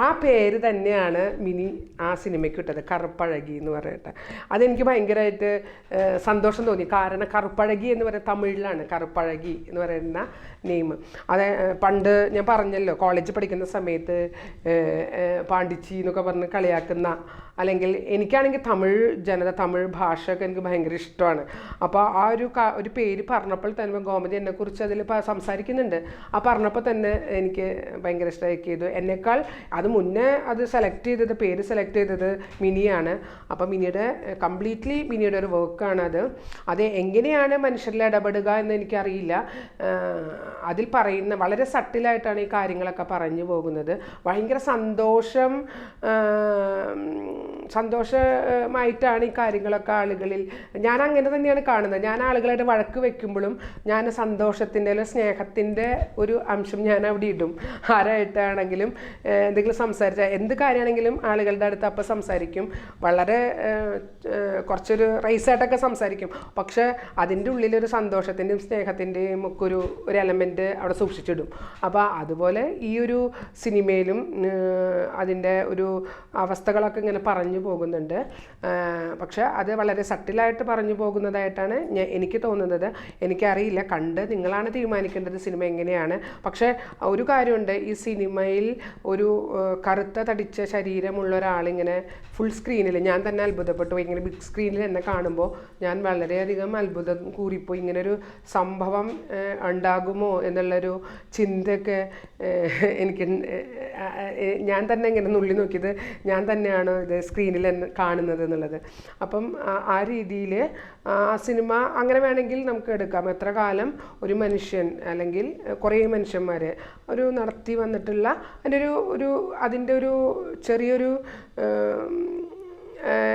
ആ പേര് തന്നെയാണ് മിനി ആ സിനിമയ്ക്ക് ഇട്ടത്, കറുപ്പഴകി എന്ന് പറഞ്ഞിട്ട്. അതെനിക്ക് ഭയങ്കരമായിട്ട് സന്തോഷം തോന്നി. കാരണം കറുപ്പഴകി എന്ന് പറയുന്നത് തമിഴിലാണ്, കറുപ്പഴകി എന്ന് പറയുന്ന നെയിം. അതെ, പണ്ട് ഞാൻ പറഞ്ഞല്ലോ കോളേജിൽ പഠിക്കുന്ന സമയത്ത് പാണ്ഡിച്ചി എന്നൊക്കെ പറഞ്ഞ് കളിയാക്കുന്ന, അല്ലെങ്കിൽ എനിക്കാണെങ്കിൽ തമിഴ് ഭാഷയൊക്കെ എനിക്ക് ഭയങ്കര ഇഷ്ടമാണ്. അപ്പോൾ ആ ഒരു പേര് പറഞ്ഞപ്പോൾ തന്നെ ഗോമതി എന്നെക്കുറിച്ച് അതിൽ സംസാരിക്കുന്നുണ്ട്. ആ പറഞ്ഞപ്പോൾ തന്നെ എനിക്ക് ഭയങ്കര ഇഷ്ടമായി ചെയ്തു. എന്നേക്കാൾ അത് മുന്നേ പേര് സെലക്ട് ചെയ്തത് മിനിയാണ്. അപ്പോൾ മിനിയുടെ ഒരു വർക്കാണ് അത് എങ്ങനെയാണ് മനുഷ്യരിൽ ഇടപെടുക എന്ന് എനിക്കറിയില്ല. അതിൽ പറയുന്ന വളരെ സട്ടിലായിട്ടാണ് ഈ കാര്യങ്ങളൊക്കെ പറഞ്ഞു പോകുന്നത്. ഭയങ്കര സന്തോഷമായിട്ടാണ് ഈ കാര്യങ്ങളൊക്കെ ആളുകളിൽ, ഞാൻ അങ്ങനെ തന്നെയാണ് കാണുന്നത്. ഞാൻ ആളുകളായിട്ട് വഴക്ക് വെക്കുമ്പോഴും ഞാൻ സന്തോഷത്തിൻ്റെ അല്ലെങ്കിൽ സ്നേഹത്തിൻ്റെ ഒരു അംശം ഞാൻ അവിടെ ഇടും. ആരായിട്ടാണെങ്കിലും എന്തെങ്കിലും സംസാരിച്ചാൽ എന്ത് കാര്യമാണെങ്കിലും ആളുകളുടെ അടുത്ത് അപ്പം സംസാരിക്കും. വളരെ കുറച്ചൊരു റൈസായിട്ടൊക്കെ സംസാരിക്കും. പക്ഷേ അതിൻ്റെ ഉള്ളിലൊരു സന്തോഷത്തിൻ്റെയും സ്നേഹത്തിൻ്റെയും ഒക്കെ ഒരു എലമെൻറ്റ് അവിടെ സൂക്ഷിച്ചിടും. അപ്പോൾ അതുപോലെ ഈ ഒരു സിനിമയിലും അതിൻ്റെ ഒരു അവസ്ഥകളൊക്കെ ഇങ്ങനെ പറഞ്ഞു പോകുന്നുണ്ട്. പക്ഷെ അത് വളരെ സട്ടിലായിട്ട് പറഞ്ഞു പോകുന്നതായിട്ടാണ് എനിക്ക് തോന്നുന്നത്. എനിക്കറിയില്ല, കണ്ട് നിങ്ങളാണ് തീരുമാനിക്കേണ്ടത് സിനിമ എങ്ങനെയാണ്. പക്ഷേ ഒരു കാര്യമുണ്ട്, ഈ സിനിമയിൽ ഒരു കറുത്ത തടിച്ച ശരീരമുള്ള ഒരാളിങ്ങനെ ഫുൾ സ്ക്രീനിൽ, ഞാൻ തന്നെ അത്ഭുതപ്പെട്ടു. ഇങ്ങനെ ബിഗ് സ്ക്രീനിൽ എന്നെ കാണുമ്പോൾ ഞാൻ വളരെയധികം അത്ഭുതം കൂറിപ്പോയി. ഇങ്ങനൊരു സംഭവം ഉണ്ടാകുമോ എന്നുള്ളൊരു ചിന്തയൊക്കെ എനിക്ക്, ഞാൻ തന്നെ ഇങ്ങനെ നുള്ളി നോക്കിയത് ഞാൻ തന്നെയാണ് ഇത് സ്ക്രീനിൽ കാണുന്നത് എന്നുള്ളത്. അപ്പം ആ രീതിയിൽ ആ സിനിമ അങ്ങനെ വേണമെങ്കിൽ നമുക്ക് എടുക്കാം. എത്ര കാലം ഒരു മനുഷ്യൻ അല്ലെങ്കിൽ കുറേ മനുഷ്യന്മാർ ഒരു നടത്തി വന്നിട്ടുള്ള അതിൻ്റെ ഒരു ചെറിയൊരു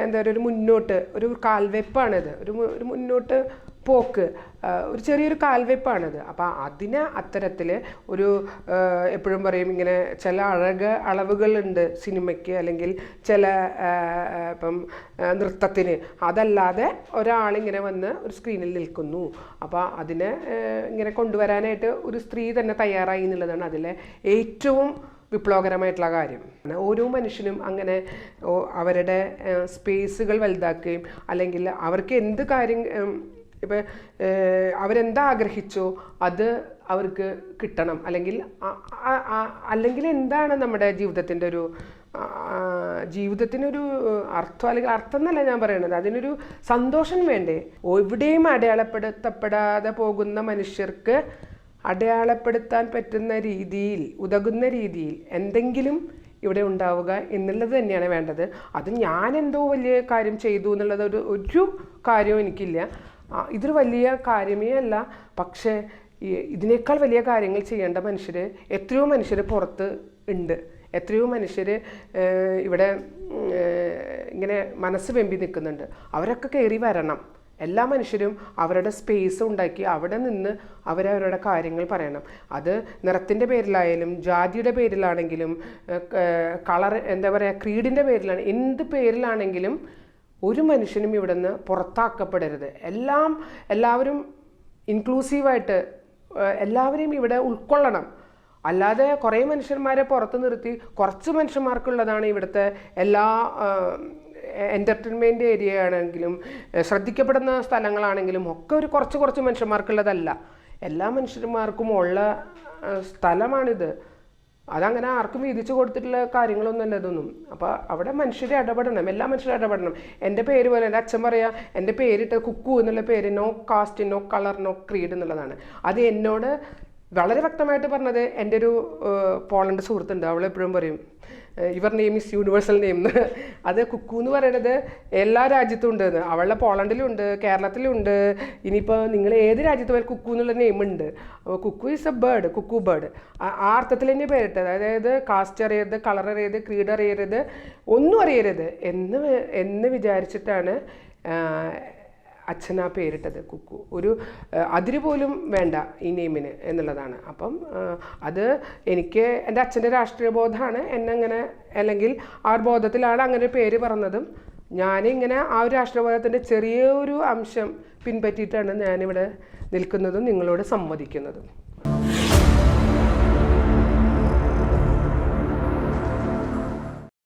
എന്താ പറയുക, ഒരു മുന്നോട്ട് ഒരു കാൽവെപ്പാണിത്. ഒരു മുന്നോട്ട് പോക്ക്, ഒരു ചെറിയൊരു കാൽവെപ്പാണിത്. അപ്പോൾ അതിന് അത്തരത്തിൽ ഒരു എപ്പോഴും പറയും ഇങ്ങനെ ചില അളവുകളുണ്ട് സിനിമയ്ക്ക്, അല്ലെങ്കിൽ ചില ഇപ്പം നൃത്തത്തിന്. അതല്ലാതെ ഒരാളിങ്ങനെ വന്ന് ഒരു സ്ക്രീനിൽ നിൽക്കുന്നു, അപ്പോൾ അതിനെ ഇങ്ങനെ കൊണ്ടുവരാനായിട്ട് ഒരു സ്ത്രീ തന്നെ തയ്യാറായി എന്നുള്ളതാണ് അതിലെ ഏറ്റവും വിപ്ലവകരമായിട്ടുള്ള കാര്യം. ഓരോ മനുഷ്യനും അങ്ങനെ അവരുടെ സ്പേസുകൾ വലുതാക്കുകയും, അല്ലെങ്കിൽ അവർക്ക് എന്ത് കാര്യം ഇപ്പം അവരെന്താ ആഗ്രഹിച്ചോ അത് അവർക്ക് കിട്ടണം, അല്ലെങ്കിൽ എന്താണ് നമ്മുടെ ജീവിതത്തിനൊരു അർത്ഥം, അല്ലെങ്കിൽ അർത്ഥം എന്നല്ല ഞാൻ പറയണത്, അതിനൊരു സന്തോഷം വേണ്ടേ? എവിടെയും അടയാളപ്പെടുത്തപ്പെടാതെ പോകുന്ന മനുഷ്യർക്ക് അടയാളപ്പെടുത്താൻ പറ്റുന്ന രീതിയിൽ, ഉതകുന്ന രീതിയിൽ എന്തെങ്കിലും ഇവിടെ ഉണ്ടാവുക എന്നുള്ളത് തന്നെയാണ് വേണ്ടത്. അത് ഞാൻ എന്തോ വലിയ കാര്യം ചെയ്തു എന്നുള്ളത് ഒരു കാര്യവും എനിക്കില്ല. ഇതൊരു വലിയ കാര്യമേ അല്ല. പക്ഷേ ഇതിനേക്കാൾ വലിയ കാര്യങ്ങൾ ചെയ്യേണ്ട എത്രയോ മനുഷ്യർ പുറത്ത് ഉണ്ട്. എത്രയോ മനുഷ്യർ ഇവിടെ ഇങ്ങനെ മനസ്സ് വെമ്പി നിൽക്കുന്നുണ്ട്. അവരൊക്കെ കയറി വരണം. എല്ലാ മനുഷ്യരും അവരുടെ സ്പേസ് ഉണ്ടാക്കി അവിടെ നിന്ന് അവരവരുടെ കാര്യങ്ങൾ പറയണം. അത് നിറത്തിൻ്റെ പേരിലായാലും, ജാതിയുടെ പേരിലാണെങ്കിലും, കളർ എന്താ പറയുക, ക്രീഡിൻ്റെ പേരിലാണ്, എന്ത് പേരിലാണെങ്കിലും ഒരു മനുഷ്യനും ഇവിടെ നിന്ന് പുറത്താക്കപ്പെടരുത്. എല്ലാവരും ഇൻക്ലൂസീവായിട്ട് എല്ലാവരെയും ഇവിടെ ഉൾക്കൊള്ളണം. അല്ലാതെ കുറേ മനുഷ്യന്മാരെ പുറത്ത് നിർത്തി കുറച്ച് മനുഷ്യന്മാർക്കുള്ളതാണ് ഇവിടുത്തെ എല്ലാ എൻ്റർടൈൻമെൻറ്റ് ഏരിയ ആണെങ്കിലും ശ്രദ്ധിക്കപ്പെടുന്ന സ്ഥലങ്ങളാണെങ്കിലും ഒക്കെ ഒരു കുറച്ച് മനുഷ്യന്മാർക്കുള്ളതല്ല. എല്ലാ മനുഷ്യന്മാർക്കും ഉള്ള സ്ഥലമാണിത്. അതങ്ങനെ ആർക്കും വീതിച്ചു കൊടുത്തിട്ടുള്ള കാര്യങ്ങളൊന്നുമല്ല ഇതൊന്നും. അപ്പോൾ അവിടെ മനുഷ്യരെ ഇടപെടണം, എല്ലാ മനുഷ്യരും ഇടപെടണം. എൻ്റെ പേര് പോലെ എൻ്റെ അച്ഛൻ പറയാം, എൻ്റെ പേരിട്ട് കുക്കു എന്നുള്ള പേര് no caste, no colour, no creed എന്നുള്ളതാണ്. അത് എന്നോട് വളരെ വ്യക്തമായിട്ട് പറഞ്ഞത് എൻ്റെ ഒരു പോളണ്ട് സുഹൃത്തുണ്ട്. അവളെപ്പോഴും പറയും your name is universal name എന്ന്. അത് കുക്കു എന്ന് പറയുന്നത് എല്ലാ രാജ്യത്തും ഉണ്ട്. അവളുടെ പോളണ്ടിലുണ്ട്, കേരളത്തിലുണ്ട്, ഇനിയിപ്പോൾ നിങ്ങൾ ഏത് രാജ്യത്ത് പോയാൽ കുക്കു എന്നുള്ള നെയിമുണ്ട്. അപ്പോൾ Kukku is a bird, cuckoo bird. ആ അർത്ഥത്തിൽ തന്നെ പേരിട്ടത്. അതായത് കാസ്റ്റ് അറിയരുത്, കളർ അറിയരുത്, ക്രീഡ് അറിയരുത്, ഒന്നും അറിയരുത് എന്ന് വിചാരിച്ചിട്ടാണ് അച്ഛൻ ആ പേരിട്ടത് കുക്കു. ഒരു അതിര് പോലും വേണ്ട ഈ നെയിമിന് എന്നുള്ളതാണ്. അപ്പം അത് എനിക്ക് എൻ്റെ അച്ഛൻ്റെ രാഷ്ട്രീയ ബോധമാണ് എന്നെങ്ങനെ, അല്ലെങ്കിൽ ആ ഒരു ബോധത്തിലാണ് അങ്ങനെ ഒരു പേര് പറഞ്ഞതും. ഞാനിങ്ങനെ ആ ഒരു രാഷ്ട്രീയബോധത്തിൻ്റെ ചെറിയൊരു അംശം പിൻപറ്റിയിട്ടാണ് ഞാനിവിടെ നിൽക്കുന്നതും നിങ്ങളോട് സംവദിക്കുന്നതും.